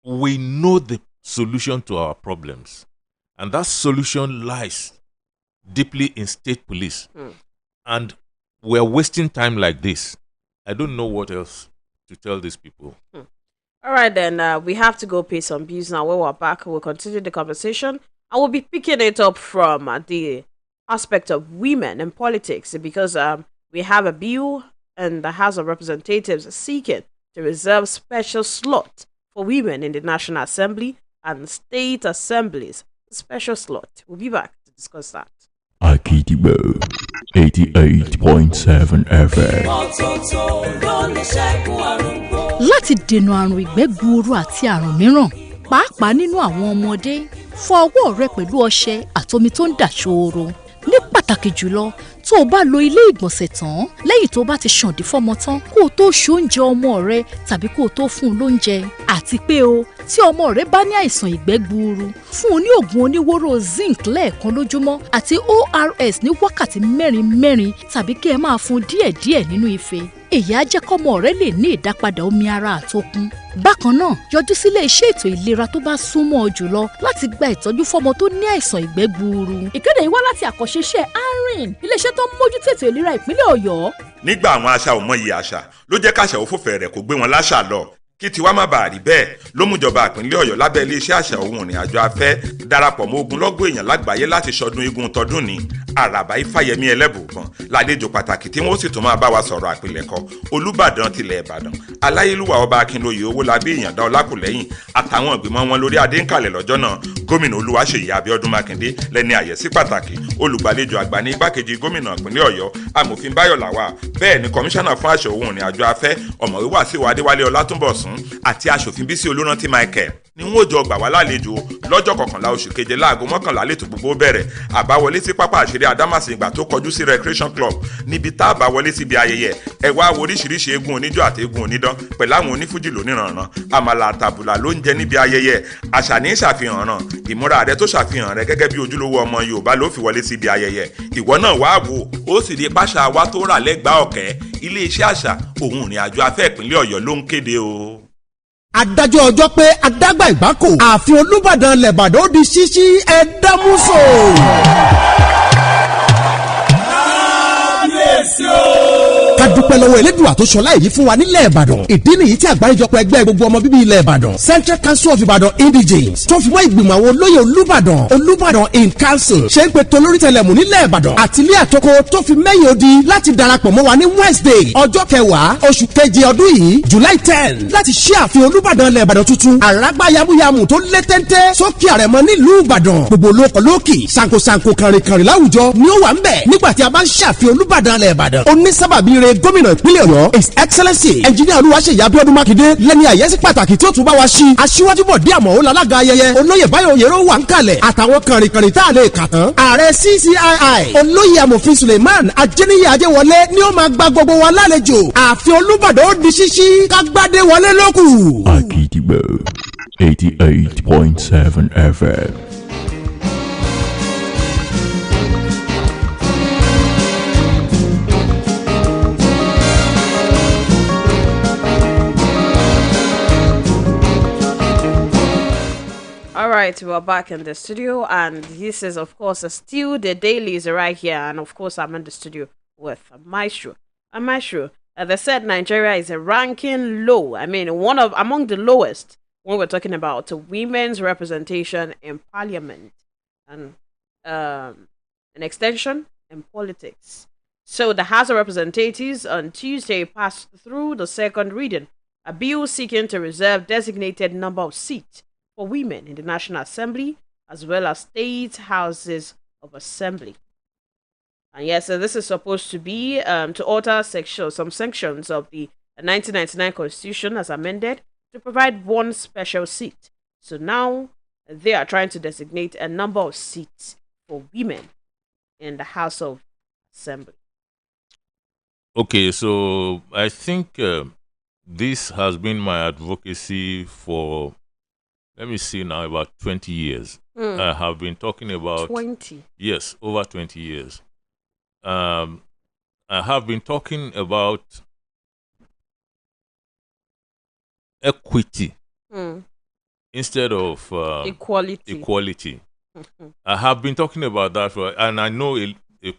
S2: we know the solution to our problems, and that solution lies deeply in state police, and we're wasting time like this, I don't know what else to tell these people.
S1: All right, then we have to go pay some bills now. When we're back, we'll continue the conversation. I will be picking it up from the aspect of women in politics, because we have a bill in the House of Representatives seeking to reserve special slot for women in the National Assembly and state assemblies. Special slot. We'll be back to discuss that.
S12: Akidibo 88.7 FM.
S13: Láti dènà àrùn ìgbẹ́ gbuuru àti àrùn mìíràn, pàápàá nínú àwọn ọmọdé, fọ ọwọ́ rẹ pẹ̀lú ọṣẹ àtomi tó ń dà ṣooro. Ní pàtàkì jùlọ, tó o bá lo ilé ìgbọ̀nsẹ̀ tán, lẹ́yìn tó o bá ti ṣàǹdí fọ́mọ tán, kó o tó ṣe oúnjẹ ọmọ rẹ tàbí kó o tó fún un lóúnjẹ. Àti pé tí ọmọ rẹ bá ní àìsàn ìgbẹ́ gbuuru, fún un ní oògùn oníwóró zinc lẹ́ẹ̀kan lójúmọ́ àti ORS ní wákàtí mẹ́rin tàbí kí ẹ máa fún díẹ̀díẹ̀ nínú ife. Èyí á jẹ́ kọ́mọ rẹ lè ní ìdápadà omi ara àtokun. Bákan náà, yọjú sílé iṣẹ́ ètò ìlera tó bá súnmọ́ ọ jùlọ láti gba ìtọ́jú fọ́mọ tó ní àìsàn ìgbẹ́ gbuuru.
S14: Ìkéde yìí wá láti àkànṣe iṣẹ́ ARIN, iléeṣẹ́ tó ń mójútó ètò ìlera ìpínlẹ̀ Ọ̀yọ́.
S15: Nígbà àwọn àṣà ò mọyì àṣà ló jẹ́ káṣà òfófẹ́ rẹ̀ kó gbé wọn láṣà lọ. Kí tiwa má bàa rí bẹ́ẹ̀ ló mú ìjọba ìpínlẹ̀ Ọ̀yọ́ lábẹ́ iléeṣẹ́ àṣà òun ìrìn àjò afẹ́ darapọ̀ mọ́ ogunlọ́gọ̀ èèyàn lágbàáyé láti ṣọdún eégún tọdún ní Àràbà Ifáyẹmí Ẹlẹ́bùúbọn lálejò pàtàkì tí wọ́n sì tún máa bá wa sọ̀rọ̀ àpilẹ̀kọ Olúbàdàn tilẹ̀ Ìbàdàn Aláyélúwà ọba Akínlóye Owólabí Ìyàndá Ọlákùlẹ́yìn àtàwọn ìgbìmọ̀ wọn lórí adé ń kalẹ̀ lọ́jọ́ náà. Gómìnà Olúwaṣèyí Abíọ́dún Mákindé lẹ́ni àyẹ́sí pàtàkì, olùgbàlejò àgbà ní igbákejì gómìnà ìpínlẹ̀ Ọ̀yọ́ Amòfin Báyọ̀ Làwà, bẹ́ẹ̀ ni kọmíṣánná fún àṣà òun ìrìn àjò afẹ́ Ọ̀mọ̀wé Wàsíù Adéwálé Ọlátúnbọ̀sún àti aṣòfin Bísí Olúrántí Michael ni wọ́n jọ gbà wá lálejò lọ́jọ́ 11 oṣù keje láago 11 lẹ́tò gbogbo bẹ̀rẹ̀. Àbáwọlé sí pápá àṣírí Adámàsìngbà tó kọjú sí Recreation Club níbi tá àbáwọlé síbi ayẹyẹ ẹ wá wo oríṣiríṣi eégún oníjó àti eégún onídán pẹ̀lú àwọn onífújì lóníranran. Àmàlà àtàbùlà ló ń jẹ níbi ayẹyẹ. Àṣà ní ṣàfihàn ràn ìmúra rẹ tó ṣàfihàn rẹ gẹ́gẹ́ bí ojúlówó ọmọ Yorùbá ló fi wọlé síbi ayẹyẹ. Ìwọ náà wá wò ó sì rí pàṣà wa tó rà lẹ́gbàá ọ̀kẹ́. Iléeṣẹ́ àṣà òun ìrìn àjò afẹ́ ìpínlẹ̀ Ọ̀yọ́ ló ń kéde o.
S11: Adájọ́ ọjọ́ pé adágbà ìgbákò ààfin Olúbàdàn lẹ̀bàdàn ó di ṣíṣí ẹ̀dámúso. ká dúpẹ́ lọ́wọ́ elédùà tó ṣọlá èyí fún wa nílẹ̀ ìbàdàn. ìdí nìyí tí àgbáríjọpọ̀ ẹgbẹ́ gbogbo ọmọ bíbí ilẹ̀ ìbàdàn Central Council of Ibadan Indigenes tó fi mọ́ ìgbìmọ̀ àwọn olóyè olúbàdàn in council ṣe ń pe tolórí tẹlẹ̀mù nílẹ̀ ìbàdàn àti ilé àtòkò tó fi mẹ́yìn odi láti darapọ̀ mọ́ wa ní Wednesday ọjọ́ 10 oṣù keje ọdún yìí July 10 láti ṣí ààfin olúbàdàn ilẹ̀ ìbàdàn tuntun àràgbá yamuyamu tó lé téńté sókè àrẹ̀mọ nílùú ìbàdàn gbogbo olóko lókì sankosanko kànrìnkànrìn láwùjọ ni ó wà ń bẹ̀ nígbà tí a bá ń ṣàfihàn olúbàdàn ilẹ̀ ìbàdàn onísábàbí rẹ̀ gómìnà ìpínlẹ̀ ọ̀yọ́ his excellency engineer olúwaṣeyì abíọ́dún mákindé lẹ́ni àyẹ́sí pàtàkì tí ó tún bá wa ṣí aṣíwájú bọ̀dé àmọ́ lálága ayẹyẹ olóyè báyọ̀ òyèrò wà ń kalẹ̀ àtàwọn kànrìnkànrìn tá a lè kà tán ààrẹ CCII olóyè amòfin suleiman ajẹ́niyè ajẹ́wọlé ni ó máa gba gbogbo wa lálejò ààfin olúbàdàn ó di ṣíṣí kágbádé wọlé lókù.
S12: Akidigbo 88.7 FM.
S1: All right, we're back in the studio, and this is, of course, still the dailies right here. And of course, I'm in the studio with Maestro. And Maestro, they said Nigeria is a ranking low. I mean, among the lowest when we're talking about women's representation in parliament and an extension in politics. So the House of Representatives on Tuesday passed through the second reading a bill seeking to reserve designated number of seats for women in the National Assembly as well as state houses of assembly. And yes, so this is supposed to be to alter some sections of the 1999 Constitution as amended to provide one special seat. So now they are trying to designate a number of seats for women in the House of Assembly.
S2: Okay, so I think this has been my advocacy for, let me see now, about 20 years. I have been talking about
S1: 20.
S2: Yes, over 20 years. I have been talking about equity instead of equality. I have been talking about that, and I know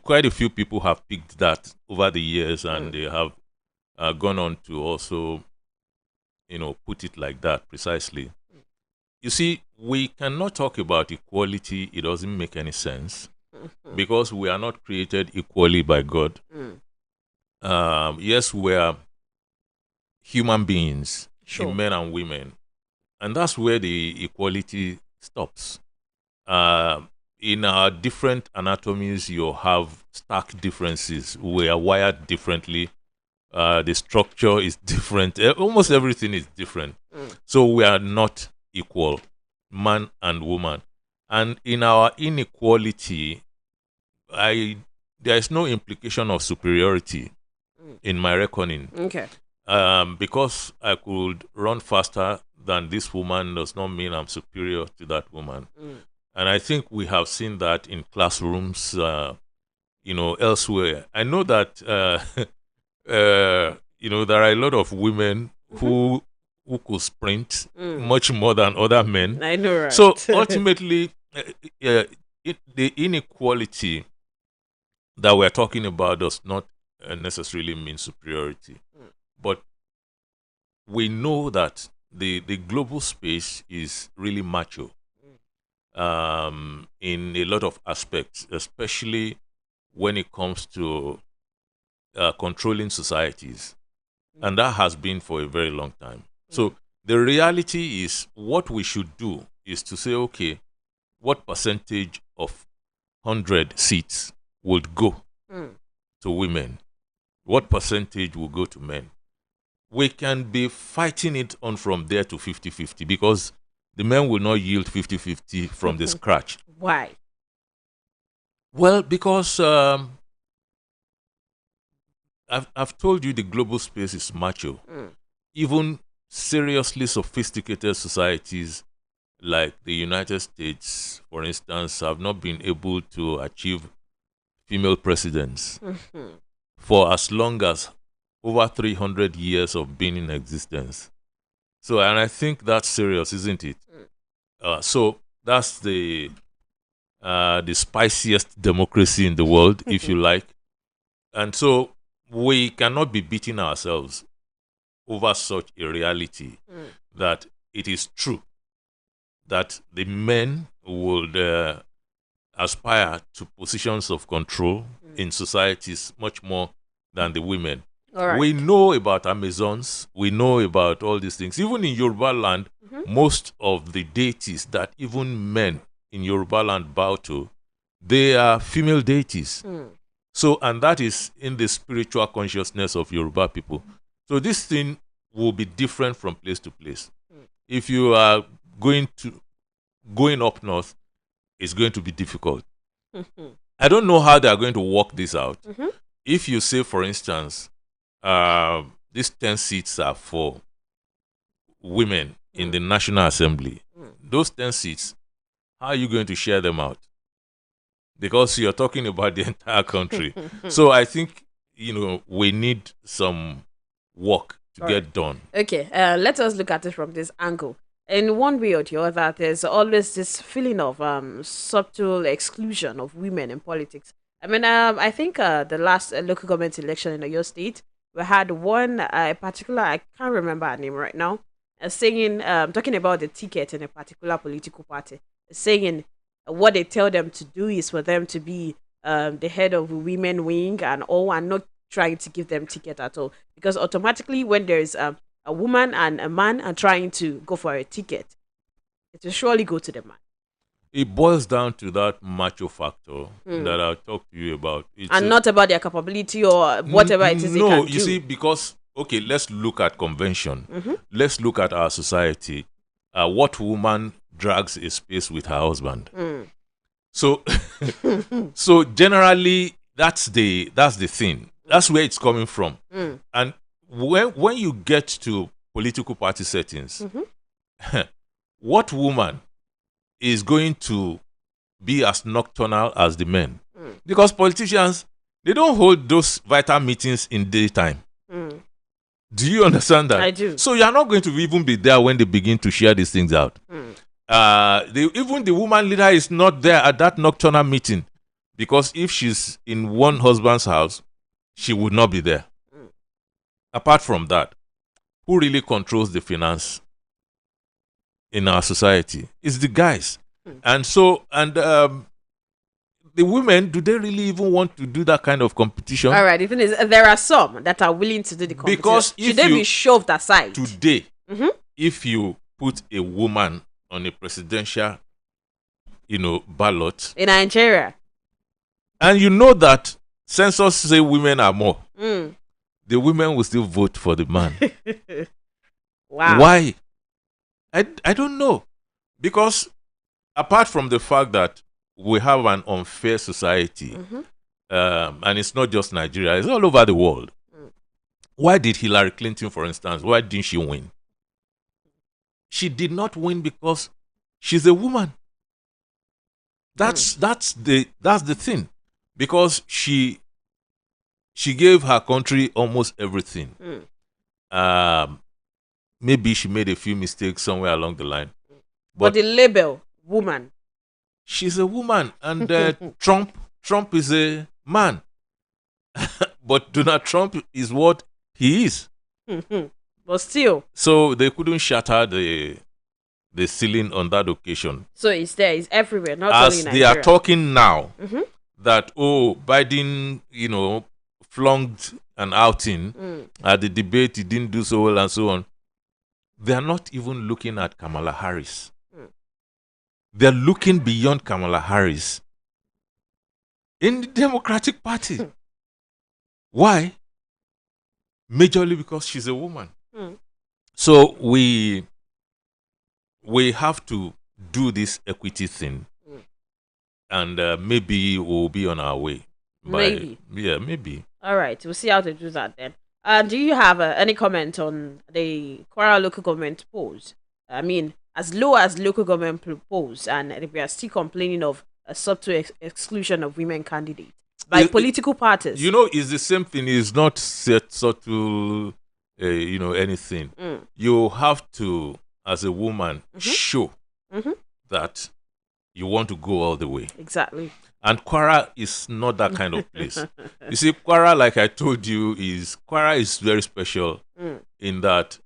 S2: quite a few people have picked that over the years, and they have gone on to also, put it like that precisely. You see, we cannot talk about equality. It doesn't make any sense because we are not created equally by God. Yes, we are human beings, men and women, and that's where the equality stops. In our different anatomies, you have stark differences. We are wired differently. The structure is different. Almost everything is different. So we are not equal, man and woman. And in our inequality, there is no implication of superiority in my reckoning.
S1: Okay.
S2: Because I could run faster than this woman does not mean I'm superior to that woman. And I think we have seen that in classrooms, elsewhere. I know that, there are a lot of women who could sprint much more than other men.
S1: I know, right?
S2: So ultimately, the inequality that we're talking about does not necessarily mean superiority. But we know that the global space is really macho in a lot of aspects, especially when it comes to controlling societies. And that has been for a very long time. So the reality is what we should do is to say, okay, what percentage of 100 seats would go to women? What percentage will go to men? We can be fighting it on from there to 50-50 because the men will not yield 50-50 from the scratch.
S1: Why?
S2: Well, because I've told you the global space is macho. Even seriously sophisticated societies like the United States, for instance, have not been able to achieve female presidents for as long as over 300 years of being in existence. So, and I think that's serious, isn't it? So that's the spiciest democracy in the world, if you like. And so we cannot be beating ourselves over such a reality that it is true that the men would aspire to positions of control in societies much more than the women.
S1: Right.
S2: We know about Amazons. We know about all these things. Even in Yoruba land, most of the deities that even men in Yoruba land bow to, they are female deities. So, and that is in the spiritual consciousness of Yoruba people. So this thing will be different from place to place. If you are going up north, it's going to be difficult. I don't know how they are going to work this out. If you say, for instance, these 10 seats are for women in the National Assembly, those 10 seats, how are you going to share them out? Because you're talking about the entire country. So I think, we need some work to get done.
S1: Okay, let us look at it from this angle. In one way or the other, there's always this feeling of subtle exclusion of women in politics. I mean, I think the last local government election in Oyo State, we had one particular, I can't remember her name right now, saying, talking about the ticket in a particular political party, saying what they tell them to do is for them to be the head of the women wing and all, and not trying to give them ticket at all. Because automatically when there's a woman and a man are trying to go for a ticket, it will surely go to the man.
S2: It boils down to that macho factor that I'll talk to you about.
S1: And not about their capability or whatever it is they can do.
S2: No, you see, because, okay, let's look at convention. Let's look at our society. What woman drags a space with her husband? So, so generally, that's the thing. That's where it's coming from. And when you get to political party settings, what woman is going to be as nocturnal as the men? Because politicians, they don't hold those vital meetings in daytime. Do you understand that?
S1: I do.
S2: So you're not going to even be there when they begin to share these things out. Even the woman leader is not there at that nocturnal meeting, because if she's in one husband's house, she would not be there. Apart from that, who really controls the finance in our society? It's the guys. And so, the women, do they really even want to do that kind of competition?
S1: All right, the thing is, there are some that are willing to do the competition.
S2: Because
S1: should they be shoved aside?
S2: Today, if you put a woman on a presidential, ballot
S1: in Nigeria,
S2: and you know that census say women are more, the women will still vote for the man.
S1: Wow.
S2: Why? I don't know. Because apart from the fact that we have an unfair society, and it's not just Nigeria, it's all over the world. Why did Hillary Clinton, for instance, why didn't she win? She did not win because she's a woman. That's the thing. Because she gave her country almost everything. Maybe she made a few mistakes somewhere along the line.
S1: But the label, woman.
S2: She's a woman. And Trump is a man. But Donald Trump is what he is.
S1: But still.
S2: So they couldn't shatter the ceiling on that occasion.
S1: So it's there. It's everywhere. Not
S2: As
S1: only in
S2: they
S1: Nigeria.
S2: are talking now, that, Biden, flunked an outing at the debate, he didn't do so well and so on. They are not even looking at Kamala Harris. They're looking beyond Kamala Harris in the Democratic Party. Why? Majorly because she's a woman. So we have to do this equity thing, and maybe we'll be on our way.
S1: Maybe.
S2: Yeah, maybe.
S1: All right, we'll see how to do that then. Do you have any comment on the Kwara local government polls? I mean, as low as local government polls, and we are still complaining of a subtle exclusion of women candidates by political parties.
S2: It's the same thing. It's not subtle, anything. You have to, as a woman, show that you want to go all the way.
S1: Exactly.
S2: And Kwara is not that kind of place. You see, Kwara, like I told you, Kwara is very special in that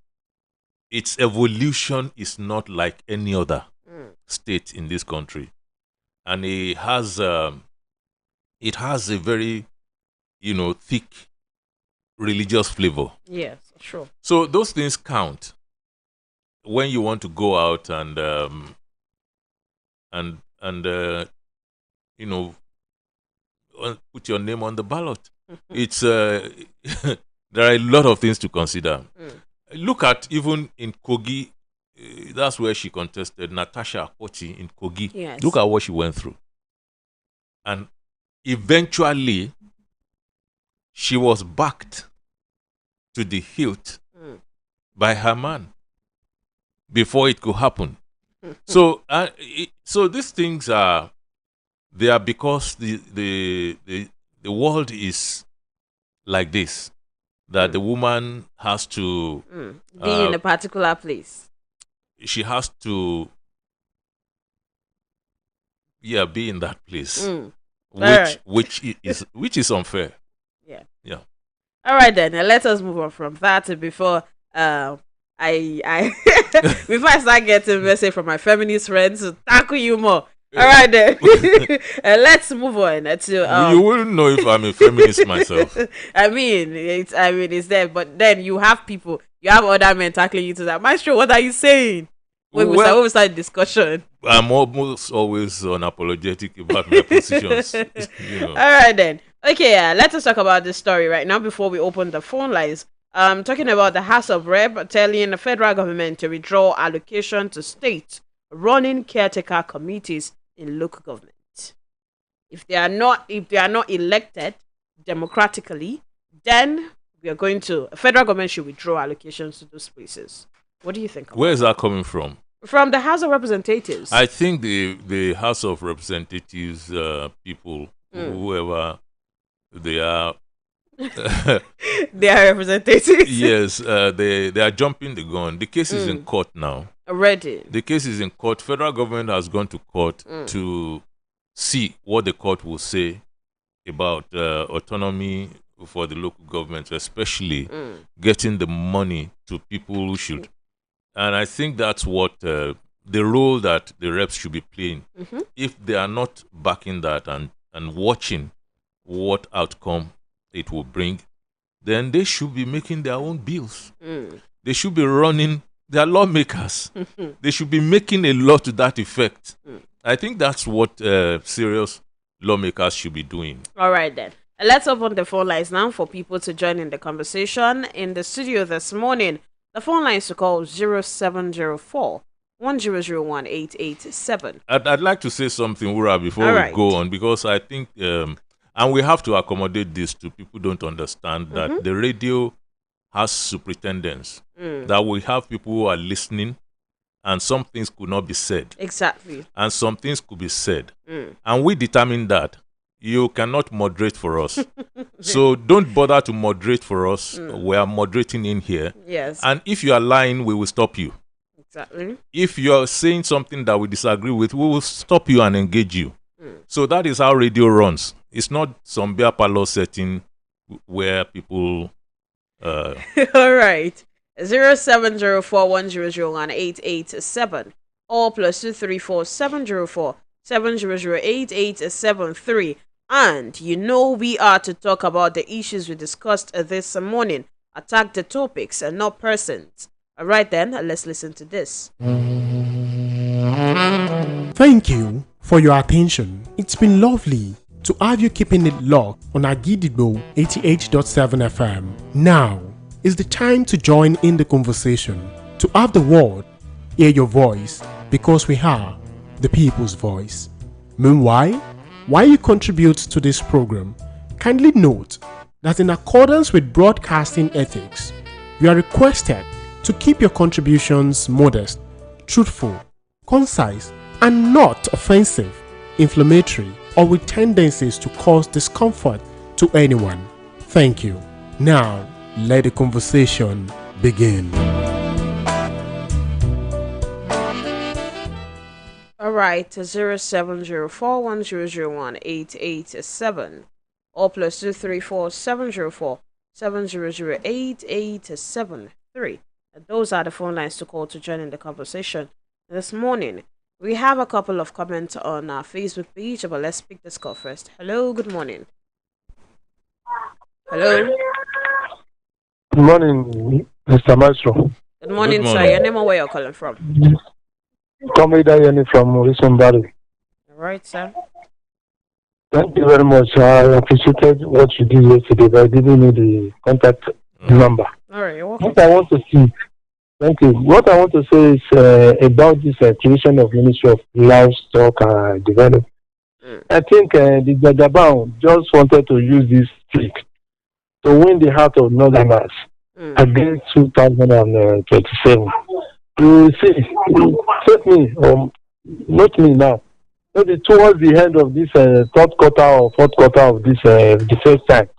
S2: its evolution is not like any other state in this country. And it has a very, thick religious flavor.
S1: Yes, sure.
S2: So those things count when you want to go out and put your name on the ballot. It's there are a lot of things to consider. Look at even in Kogi, that's where she contested, Natasha Akpoti in Kogi.
S1: Yes.
S2: Look at what she went through. And eventually, she was backed to the hilt by her man before it could happen. So these things are because the world is like this, that the woman has to
S1: be in a particular place.
S2: She has to be in that place, which is unfair. Yeah.
S1: All right then. Let us move on from that before I before I start getting message from my feminist friends to tackle you more. All right then. Let's move on to.
S2: You wouldn't know if I'm a feminist myself.
S1: I mean, it's there, but then you have other men tackling you to that. Maestro, what are you saying? When we start the discussion.
S2: I'm almost always unapologetic about my positions.
S1: All right then. Okay, let us talk about this story right now before we open the phone lines. Talking about the House of Rep telling the federal government to withdraw allocation to states running caretaker committees in local government. If they are not elected democratically, then federal government should withdraw allocations to those places. What do you think?
S2: Where is that coming from?
S1: From the House of Representatives.
S2: I think the House of Representatives people, whoever they are,
S1: they are representatives.
S2: Yes, they are jumping the gun. The case is in court now.
S1: Already.
S2: The case is in court. Federal government has gone to court to see what the court will say about autonomy for the local government, especially getting the money to people who should. And I think that's what the role that the reps should be playing. If they are not backing that and watching what outcome it will bring, then they should be making their own bills. They should be running. They are lawmakers. They should be making a law to that effect. I think that's what serious lawmakers should be doing.
S1: All right, then. Let's open the phone lines now for people to join in the conversation. In the studio this morning, the phone lines to call 0704 1001 887.
S2: I'd like to say something, Wura, before we go on, because I think, and we have to accommodate this too. People don't understand that the radio has superintendents, that we have people who are listening, and some things could not be said.
S1: Exactly.
S2: And some things could be said. And we determine that. You cannot moderate for us. So don't bother to moderate for us. We are moderating in here.
S1: Yes.
S2: And if you are lying, we will stop you.
S1: Exactly.
S2: If you are saying something that we disagree with, we will stop you and engage you. So that is how radio runs. It's not some beer parlor setting where people...
S1: All right. 07041001 or +234 704 7008873. And we are to talk about the issues we discussed this morning. Attack the topics and not persons. All right then, let's listen to this.
S11: Thank you for your attention. It's been lovely to have you keeping it locked on Agidigbo 88.7 FM. Now is the time to join in the conversation, to have the word, hear your voice, because we are the people's voice. Meanwhile, while you contribute to this program, kindly note that in accordance with broadcasting ethics, you are requested to keep your contributions modest, truthful, concise, and not offensive, inflammatory, or with tendencies to cause discomfort to anyone. Thank you. Now, let the conversation begin.
S1: All right, 070410018887 or +2347047008873. Those are the phone lines to call to join in the conversation this morning. We have a couple of comments on our Facebook page, but let's pick this call first. Hello, good morning. Hello.
S16: Good morning, Mr. Maestro.
S1: Good morning, sir. Your name and where you're calling from?
S16: Comrade Ayani from Morrison Valley.
S1: All right, sir.
S16: Thank you very much. I appreciated what you did yesterday by giving me the contact number.
S1: All right, you're welcome.
S16: What I want to see, thank you. What I want to say is about this creation of Ministry of Livestock Development. I think the Jagabang just wanted to use this trick to win the heart of Northerners against 2027. You see, take me, not me now. Maybe towards the end of this third quarter or fourth quarter of this the first time,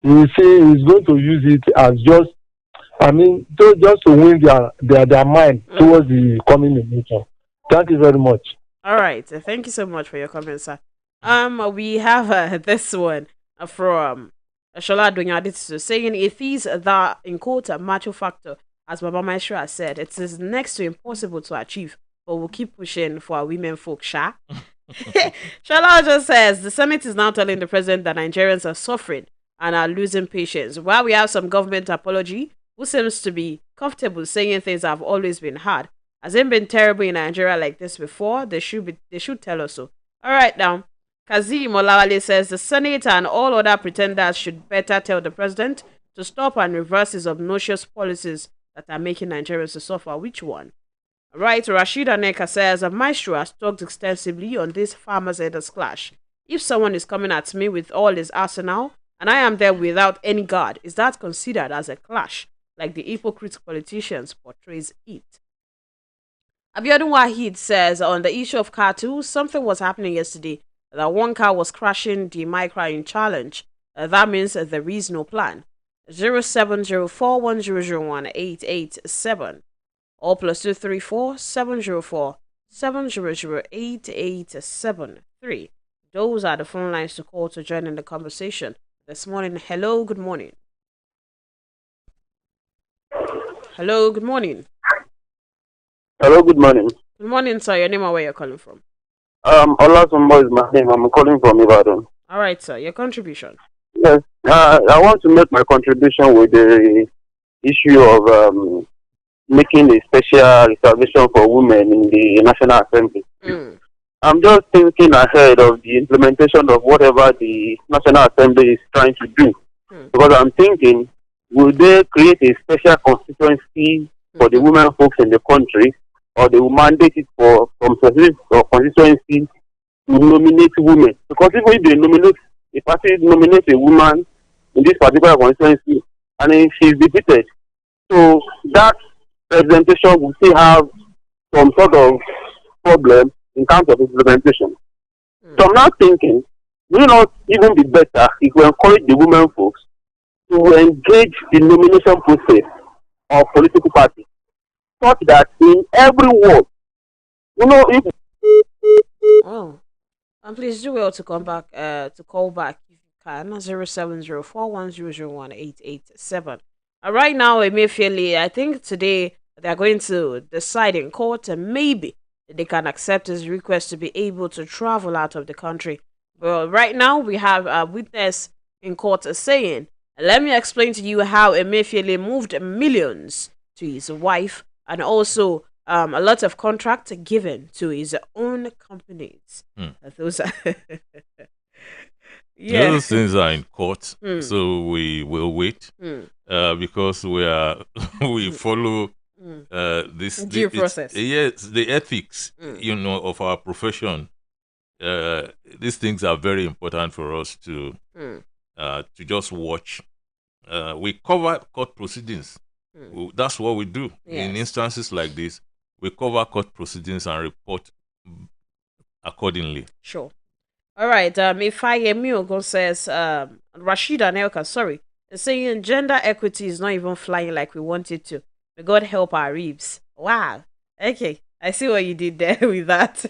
S16: you see, he's going to use it as just to win their mind towards the coming election. Thank you very much.
S1: All right, thank you so much for your comments, sir. We have this one from Shola Dunyaditsu saying it is the in quote macho factor, as Baba Maestro has said, it is next to impossible to achieve, but we'll keep pushing for our women folk, Sha. Shola just says the Senate is now telling the president that Nigerians are suffering and are losing patience. While we have some government apology, who seems to be comfortable saying things have always been hard. Has it been terrible in Nigeria like this before? They should tell us so. All right, now. Kazim Olawale says the Senate and all other pretenders should better tell the president to stop and reverse his obnoxious policies that are making Nigerians to suffer. Which one? Right, Rashid Aneka says a Maestro has talked extensively on this farmers' headers clash. If someone is coming at me with all his arsenal and I am there without any guard, is that considered as a clash, like the hypocrite politicians portrays it? Abiodun Wahid says on the issue of cartoon, something was happening yesterday. That one car was crashing the micro challenge. That means there is no plan. 070410018887 or +2347004700873. Those are the phone lines to call to join in the conversation this morning. Hello, good morning. Hello, good morning.
S16: Hello, good morning.
S1: Good morning, sir. Your name and where you're calling from?
S16: Olasumbo is my name. I'm calling from Ibadan.
S1: All right, sir. Your contribution.
S16: Yes, I want to make my contribution with the issue of making a special reservation for women in the National Assembly. I'm just thinking ahead of the implementation of whatever the National Assembly is trying to do. Because I'm thinking, will they create a special constituency for the women folks in the country, or they will mandate it from specific constituency to nominate women? Because even if they nominate, a party nominates a woman in this particular constituency, and then she's defeated, so that representation will still have some sort of problem in terms of implementation. So I'm not thinking, will it not even be better if we encourage the women folks to engage the nomination process of political parties, such that in every ward, if
S1: please do well to come back to call back if you can 070410018887. Right now, Emefiele, I think today they are going to decide in court and maybe they can accept his request to be able to travel out of the country. But right now, we have a witness in court saying, let me explain to you how Emefiele moved millions to his wife and also a lot of contracts given to his own companies. Those are
S2: Those things are in court, so we will wait because we follow this
S1: due process.
S2: Yes, the ethics, of our profession. These things are very important for us to just watch. We cover court proceedings. That's what we do in instances like this. We cover court proceedings and report accordingly.
S1: Sure. All right. Ifayemi Ogun says, Rashid Anelka, is saying gender equity is not even flying like we want it to. May God help our ribs. Wow. Okay. I see what you did there with that.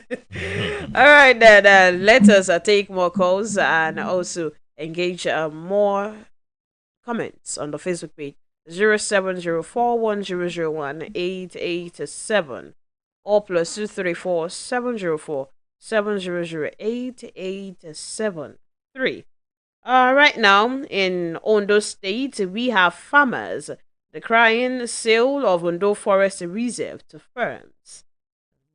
S1: All right, then let us take more calls and also engage more comments on the Facebook page 07041001887 or plus 234 704 700 8873. Right now in Ondo State, we have farmers decrying sale of Ondo Forest Reserve to firms.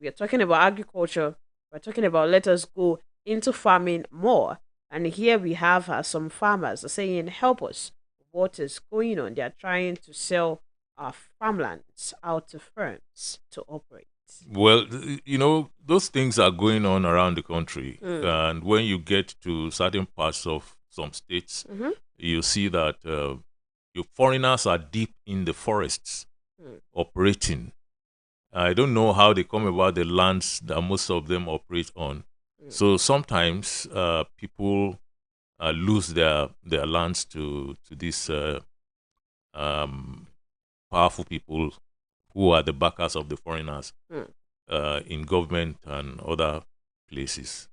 S1: We are talking about agriculture. We're talking about let us go into farming more. And here we have some farmers saying, help us. What is going on? They are trying to sell our farmlands out to firms to operate.
S2: Well, those things are going on around the country. And when you get to certain parts of some states, you see that your foreigners are deep in the forests operating. I don't know how they come about the lands that most of them operate on. So sometimes people lose their lands to these powerful people who are the backers of the foreigners in government and other places.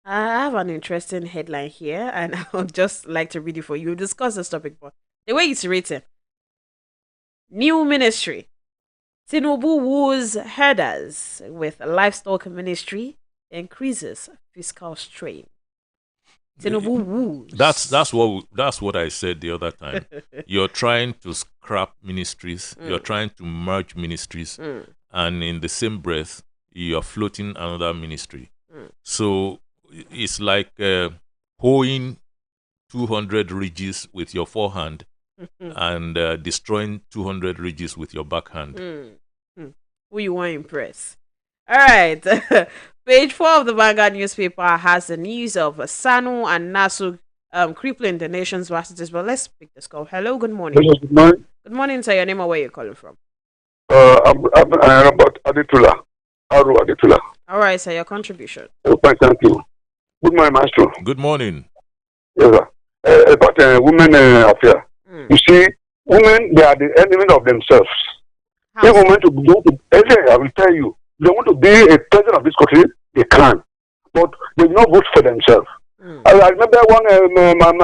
S1: I have an interesting headline here, and I would just like to read it for you. We'll discuss this topic, but the way it's written: New ministry. Tinubu woos herders with livestock ministry, increases fiscal strain. Tinubu woos.
S2: That's what I said the other time. You're trying to scrap ministries. You're trying to merge ministries, and in the same breath, you're floating another ministry. So it's like hoeing 200 ridges with your forehand and destroying 200 ridges with your backhand.
S1: Who you want to impress? All right. Page 4 of the Vanguard newspaper has the news of Sanu and Nasu crippling the nation's varsity. But let's pick this call. Hello, good morning.
S17: Hello, good morning.
S1: Good morning, sir. Your name and where you're calling from?
S17: I'm about Aditula. Aru Aditula.
S1: All right, sir. Your contribution.
S17: Okay, thank you. Good morning, Maestro.
S2: Good morning.
S17: Yes, sir. About women affair. You see, women, they are the enemy of themselves. They want to go to, I will tell you, they want to be a president of this country, they can. But they will not vote for themselves. I remember one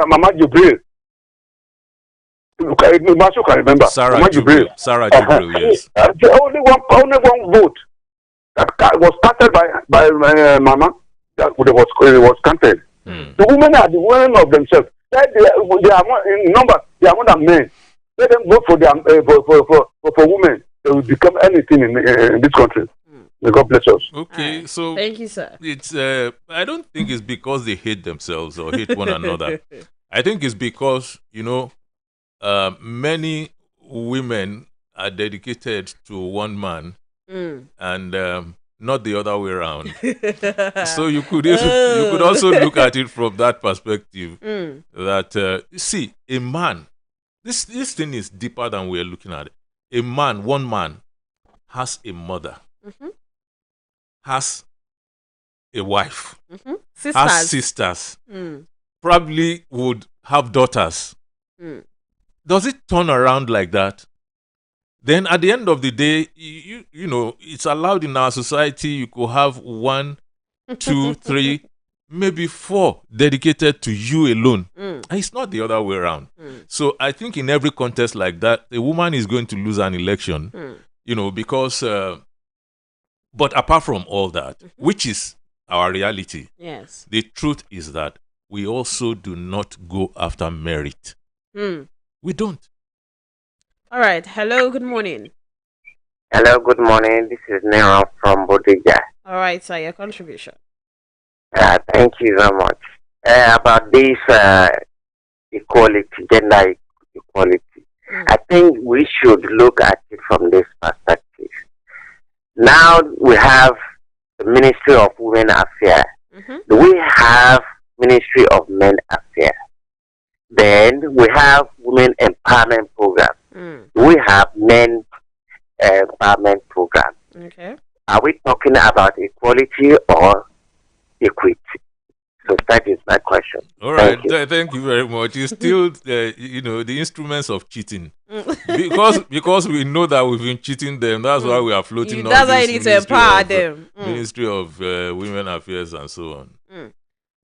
S17: Mama Jibril. Masu can remember.
S2: Sarah Jibril. Sarah Jibril, yes.
S17: Only one vote that was started by Mama that was counted. The women are the women of themselves. They are more in number. They are more than men. Let them vote for them for women. They will become anything in this country. May God bless us.
S2: Okay, so
S1: thank you, sir.
S2: It's I don't think it's because they hate themselves or hate one another. I think it's because many women are dedicated to one man and not the other way around. So you could also look at it from that perspective. That see, a man, this thing is deeper than we're looking at it. A man, one man, has a mother, has a wife, has sisters, probably would have daughters. Does it turn around like that? Then at the end of the day, you know, it's allowed in our society. You could have 1, 2, 3, maybe 4 dedicated to you alone. And it's not the other way around. So I think in every contest like that, a woman is going to lose an election, you know, because, but apart from all that, which is our reality,
S1: yes,
S2: the truth is that we also do not go after merit. We don't.
S1: All right. Hello. Good morning.
S18: Hello. Good morning. This is Nero from Bodija.
S1: All right, sir. Your contribution.
S18: Thank you very much. About this equality, gender equality, I think we should look at it from this perspective. Now we have the Ministry of Women Affairs. Do we have Ministry of Men Affairs? Then we have Women Empowerment Program. We have Men Empowerment Program.
S1: Okay.
S18: Are we talking about equality or equity? So that is my question.
S2: All right, thank you very much. It's still, the instruments of cheating, because we know that we've been cheating them. That's why we are floating.
S1: That's why you need to empower them.
S2: Ministry of Women Affairs and so on.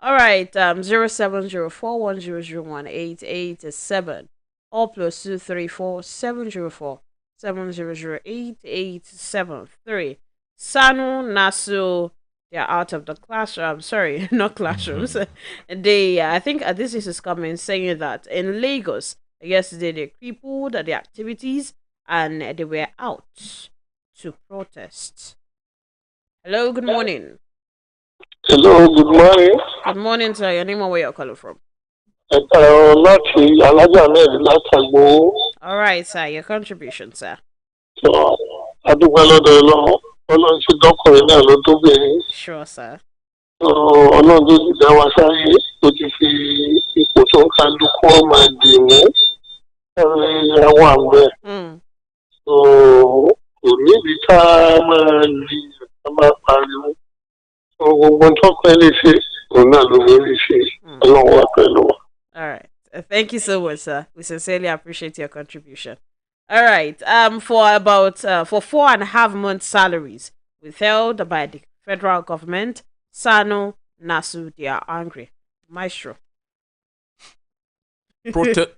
S1: All right, 070410018887 or +2347047008873. Sanu Nasu, they're out of the classroom. Sorry, not classrooms. They, I think this is coming saying that in Lagos yesterday they crippled the activities and they were out to protest. Hello, good morning.
S19: Hello, good morning.
S1: Good morning, sir. Your name and where you're calling from?
S19: All
S1: right, sir. Your contribution, sir. Sure, sir.
S19: Ọlọ́run tó ti dá wa sáyé tó ti fi ipò tó ń kálukú ọmọ ẹ̀dì mú àwọn àgbẹ̀. Kò níbi ká máa lè máa pariwo. Gbogbo tó pẹ́ lè ṣe òun náà ló lè ṣe. Ọlọ́run wà pẹ̀lú wa.
S1: All right. Thank you so much, sir. We sincerely appreciate your contribution. All right. For about for 4.5 months' salaries withheld by the federal government, Sano Nasu, they are angry. Maestro.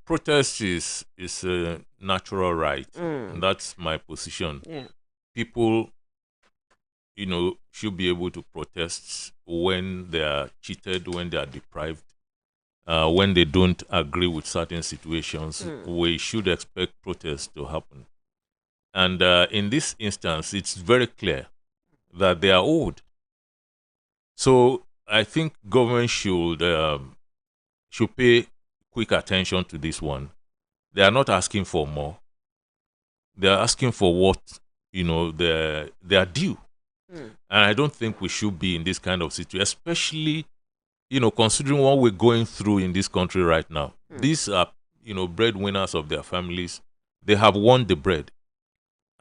S2: Protest is a natural right. That's my position.
S1: Yeah.
S2: People, should be able to protest when they are cheated, when they are deprived, when they don't agree with certain situations. We should expect protests to happen. And in this instance, it's very clear that they are owed. So I think government should pay quick attention to this one. They are not asking for more. They are asking for what they are due. And I don't think we should be in this kind of situation, especially considering what we're going through in this country right now. These are breadwinners of their families. They have won the bread,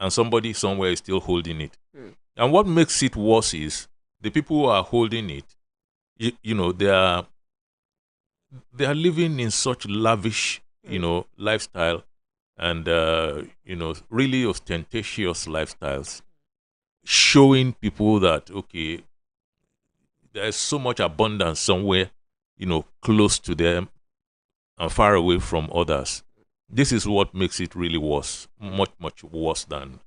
S2: and somebody somewhere is still holding it. And what makes it worse is the people who are holding it, they are living in such lavish, lifestyle and, really ostentatious lifestyles, showing people that, okay, there's so much abundance somewhere, close to them and far away from others. This is what makes it really worse, much, much worse than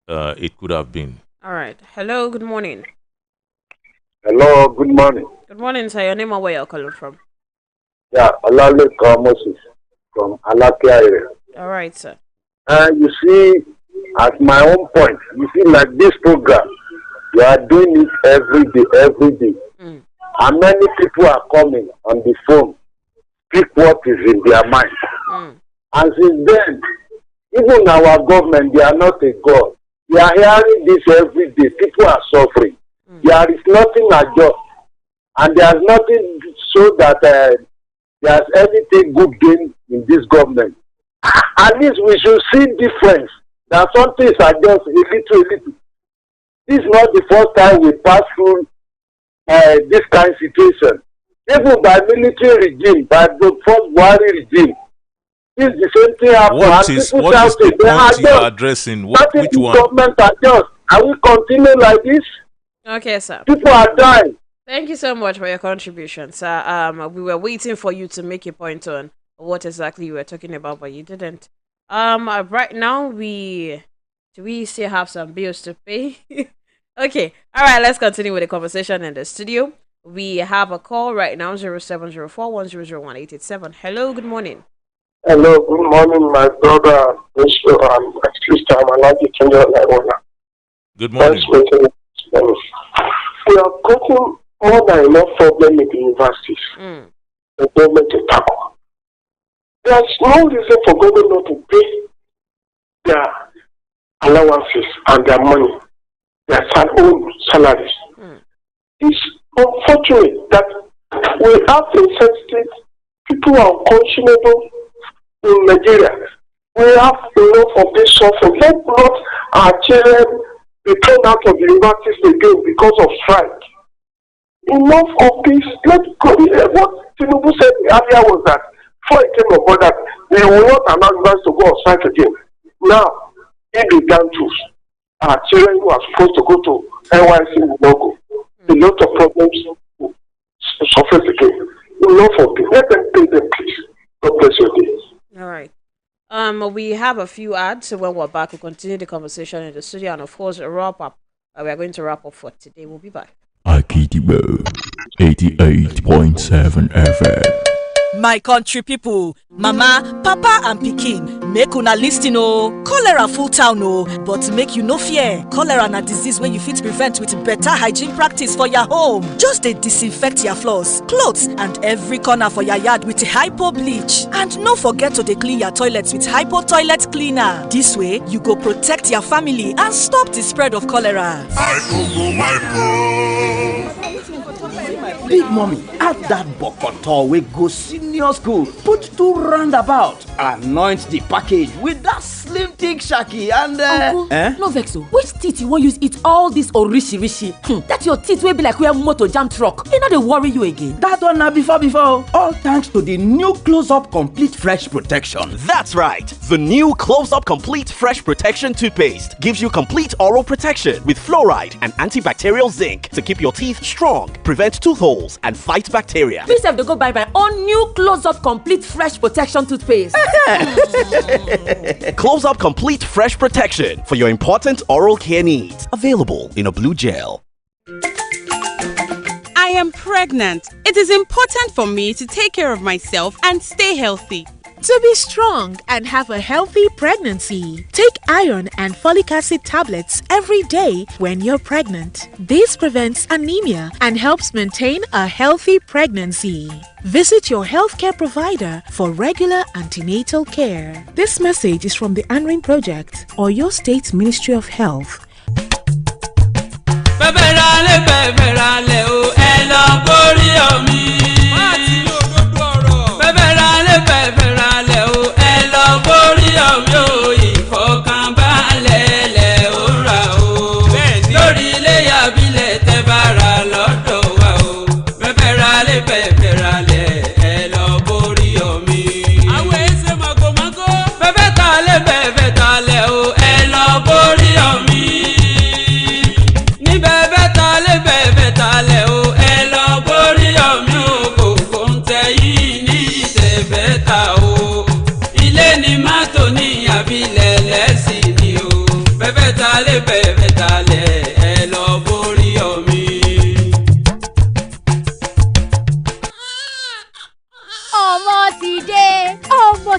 S2: it could have been.
S1: All right. Hello, good morning.
S17: Hello, good morning.
S1: Good morning, sir. Your name and where you're calling from?
S17: Yeah, Olaleka Moses from Alakia area.
S1: All right, sir.
S17: You see, at my own point, you see, like this program, you are doing it every day. And many people are coming on the phone, speak what is in their mind. And since then, even our government, they are not a god. We are hearing this every day. People are suffering. There is nothing adjust. And there is nothing so that there is anything good gain in this government. At least we should see difference. That some things are just a little. This is not the first time we pass through this kind of situation. Even by military regime, by the first Buhari regime, this is the same thing happened.
S2: What is the point you are addressing? Which one?
S17: Government adjust. Are we continue like this?
S1: Okay, sir.
S17: People are dying.
S1: Thank you so much for your contribution, sir. We were waiting for you to make a point on what exactly you were talking about, but you didn't. Right now do we still have some bills to pay? Okay. All right, let's continue with the conversation in the studio. We have a call right now, 070410018887. Hello, good morning.
S19: Hello, good morning, my brother, Mr. and my sister. I'm Alaji Kenjo Lairona.
S2: Good morning.
S19: We are causing more than enough problem in the universities. The government to tackle. There's no reason for government not to pay their allowances and their money, their own salaries. It's unfortunate that we have insensitive people who are unconscionable in Nigeria. We have enough of this suffering. Let not our children be thrown out of the universities again because of strike. enough of this. Let's go. What Tinubu said earlier was that before he came on board that he will not allow us to go on strike again. Now, he began to. Our children who are supposed to go to NYC will not go. A lot of problems surface again. Enough of this. Let them pay them, please. God bless you.
S1: All right. We have a few ads, so when we're back, we'll continue the conversation in the studio, and of course, a wrap up. We are going to wrap up for today. We'll be back.
S12: Akidibo 88.7 FM.
S5: My country people, mama, papa and pikin, make una listen o. Cholera full town o, but make you no fear. Cholera na disease wey you fit prevent with better hygiene practice for your home. Just dey disinfect your floors, clothes and every corner for your yard with hypo bleach. And no forget to dey clean your toilets with hypo toilet cleaner. This way, you go protect your family and stop the spread of cholera.
S20: Big mommy, add that bokoto wey go senior school, put 2 roundabout, anoint the package with that slim thick shaki and
S14: Uncle, no vex o. Which teeth you wan use eat all this orishi? That your teeth wey be like where motor jam truck, e no dey worry you again.
S20: That one na before. All thanks to the new Close-Up Complete Fresh Protection.
S21: That's right. The new Close-Up Complete Fresh Protection toothpaste gives you complete oral protection with fluoride and antibacterial zinc to keep your teeth strong, prevent tooth holes, and fight bacteria.
S14: Please have to go buy my own new Close-Up Complete Fresh Protection toothpaste.
S21: Close-Up Complete Fresh Protection for your important oral care needs. Available in a blue gel.
S22: I am pregnant. It is important for me to take care of myself and stay healthy.
S10: To be strong and have a healthy pregnancy, take iron and folic acid tablets every day when you're pregnant. This prevents anemia and helps maintain a healthy pregnancy. Visit your healthcare provider for regular antenatal care. This message is from the ANRIN Project or your state's Ministry of Health.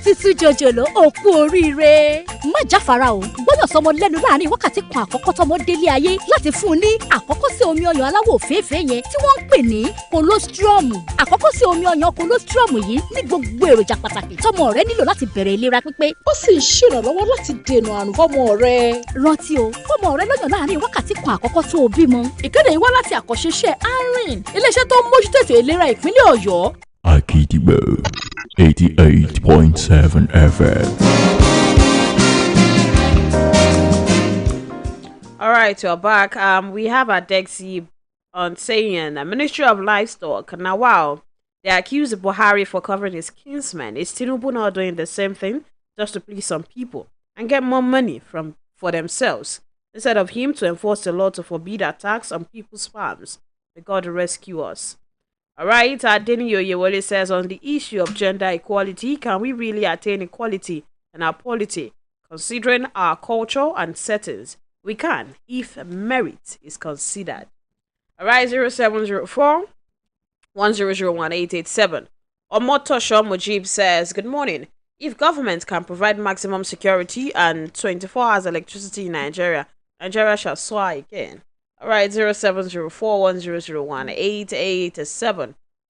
S13: títún jòjòló òkú oríire. má jáfara o gbọ́dọ̀ sọmọ lẹ́nu láàrin wákàtí kan àkọ́kọ́ tọmọ délé ayé láti fún un ní àkọ́kọ́ sí omi ọyàn aláwọ̀ òféèfé yẹn tí wọ́n ń pè ní kolostrum. àkọ́kọ́ sí omi ọyàn kolostrum yìí ní gbogbo èròjà pàtàkì tọmọ rẹ nílò láti bẹ̀rẹ̀ ìlera pípé.
S14: ó sì ń ṣèrànlọ́wọ́ láti dènà àrùn fọ́mọ rẹ.
S13: rántí o fọ́mọ rẹ lọ́yàn láàrin wákàtí kan àkọ́kọ́ tó o bímọ.
S14: ìkéde yìí wá láti àkọ́ṣeṣẹ́ ANRIN iléeṣẹ́ tó ń mójútó ètò ìlera ìpínlẹ̀ Ọ̀yọ́.
S12: Akidibo 88.7 FM.
S1: All right, we're back. We have our Dexy on saying the Ministry of Livestock. Now, wow, they accuse Buhari for covering his kinsmen. Is Tinubu now doing the same thing just to please some people and get more money for themselves instead of him to enforce the law to forbid attacks on people's farms? May God rescue us. All right, Adeni Oyewole says on the issue of gender equality, can we really attain equality in our polity, considering our culture and settings? We can, if merit is considered. All right, 0704 1001 Omotosho Mujib says, good morning. If government can provide maximum security and 24 hours electricity in Nigeria, Nigeria shall soar again. All right, 0704 1001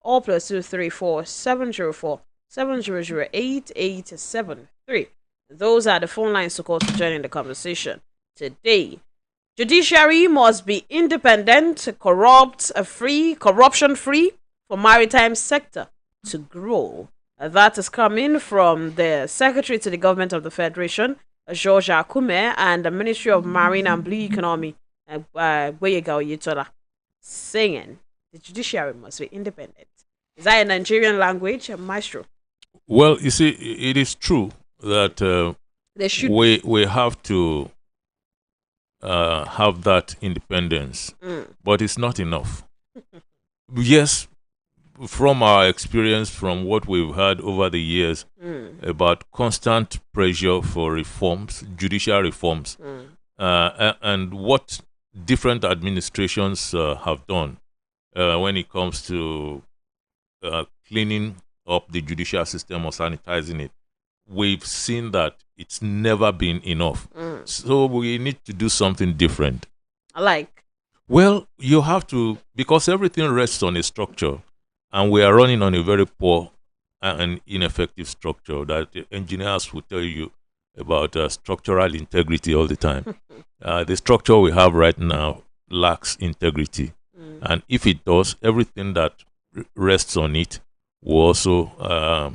S1: or plus 234 704 7008873. Those are the phone lines to call to join in the conversation today. Judiciary must be independent, corruption free for maritime sector to grow. That is coming from the Secretary to the Government of the Federation, George Akume, and the Ministry of Marine and Blue Economy, saying the judiciary must be independent. Is that a Nigerian language, Maestro?
S2: Well, you see, it is true that we have to have that independence, but it's not enough. Yes, from our experience, from what we've heard over the years about constant pressure for reforms, judicial reforms, and what different administrations have done when it comes to cleaning up the judicial system or sanitizing it, we've seen that it's never been enough. So we need to do something different. Well, you have to, because everything rests on a structure, and we are running on a very poor and ineffective structure that the engineers will tell you about structural integrity all the time. The structure we have right now lacks integrity. And if it does, everything that rests on it will also,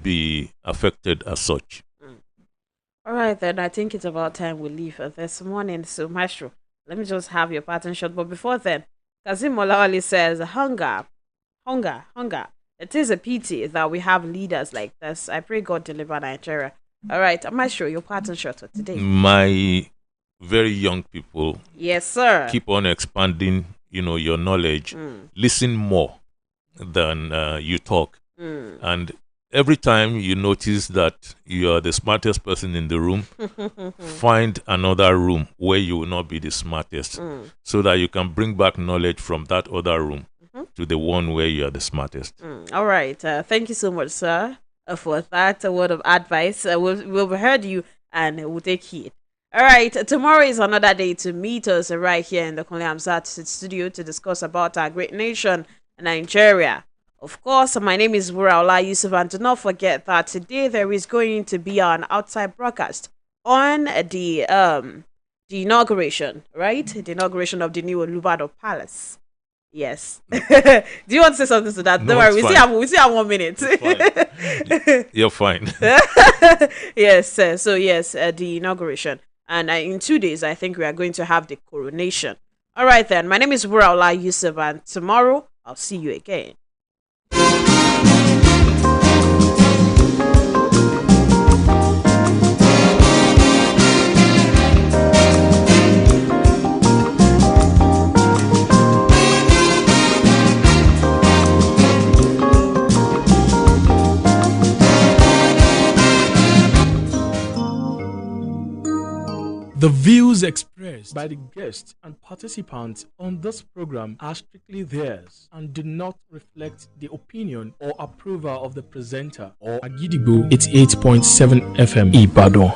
S2: be affected as such.
S1: All right, then. I think it's about time we leave this morning. So, Maestro, let me just have your pattern shot. But before then, Kazim Olawale says, hunger. It is a pity that we have leaders like this. I pray God deliver Nigeria. All right, Maestro, your pattern shot for today.
S2: My very young people.
S1: Yes, sir.
S2: Keep on expanding, your knowledge. Listen more than you talk. And every time you notice that you are the smartest person in the room, find another room where you will not be the smartest, so that you can bring back knowledge from that other room to the one where you are the smartest.
S1: All right. Thank you so much, sir, for that word of advice. We'll heard you and we'll take heed. All right. Tomorrow is another day to meet us right here in the Kunle Hamzat studio to discuss about our great nation, Nigeria. Of course, my name is Wuraola Yusuff, and do not forget that today there is going to be an outside broadcast on the inauguration, right? The inauguration of the new Olubado Palace. Yes. Do you want to say something to that?
S2: No,
S1: don't worry, we still have 1 minute.
S2: You're fine.
S1: Yes. So yes, the inauguration, and in 2 days, I think we are going to have the coronation. All right, then. My name is Wuraola Yusuff, and tomorrow I'll see you again.
S6: The views expressed by the guests and participants on this program are strictly theirs and do not reflect the opinion or approval of the presenter or Agidigbo 88.7 FM Ibadan.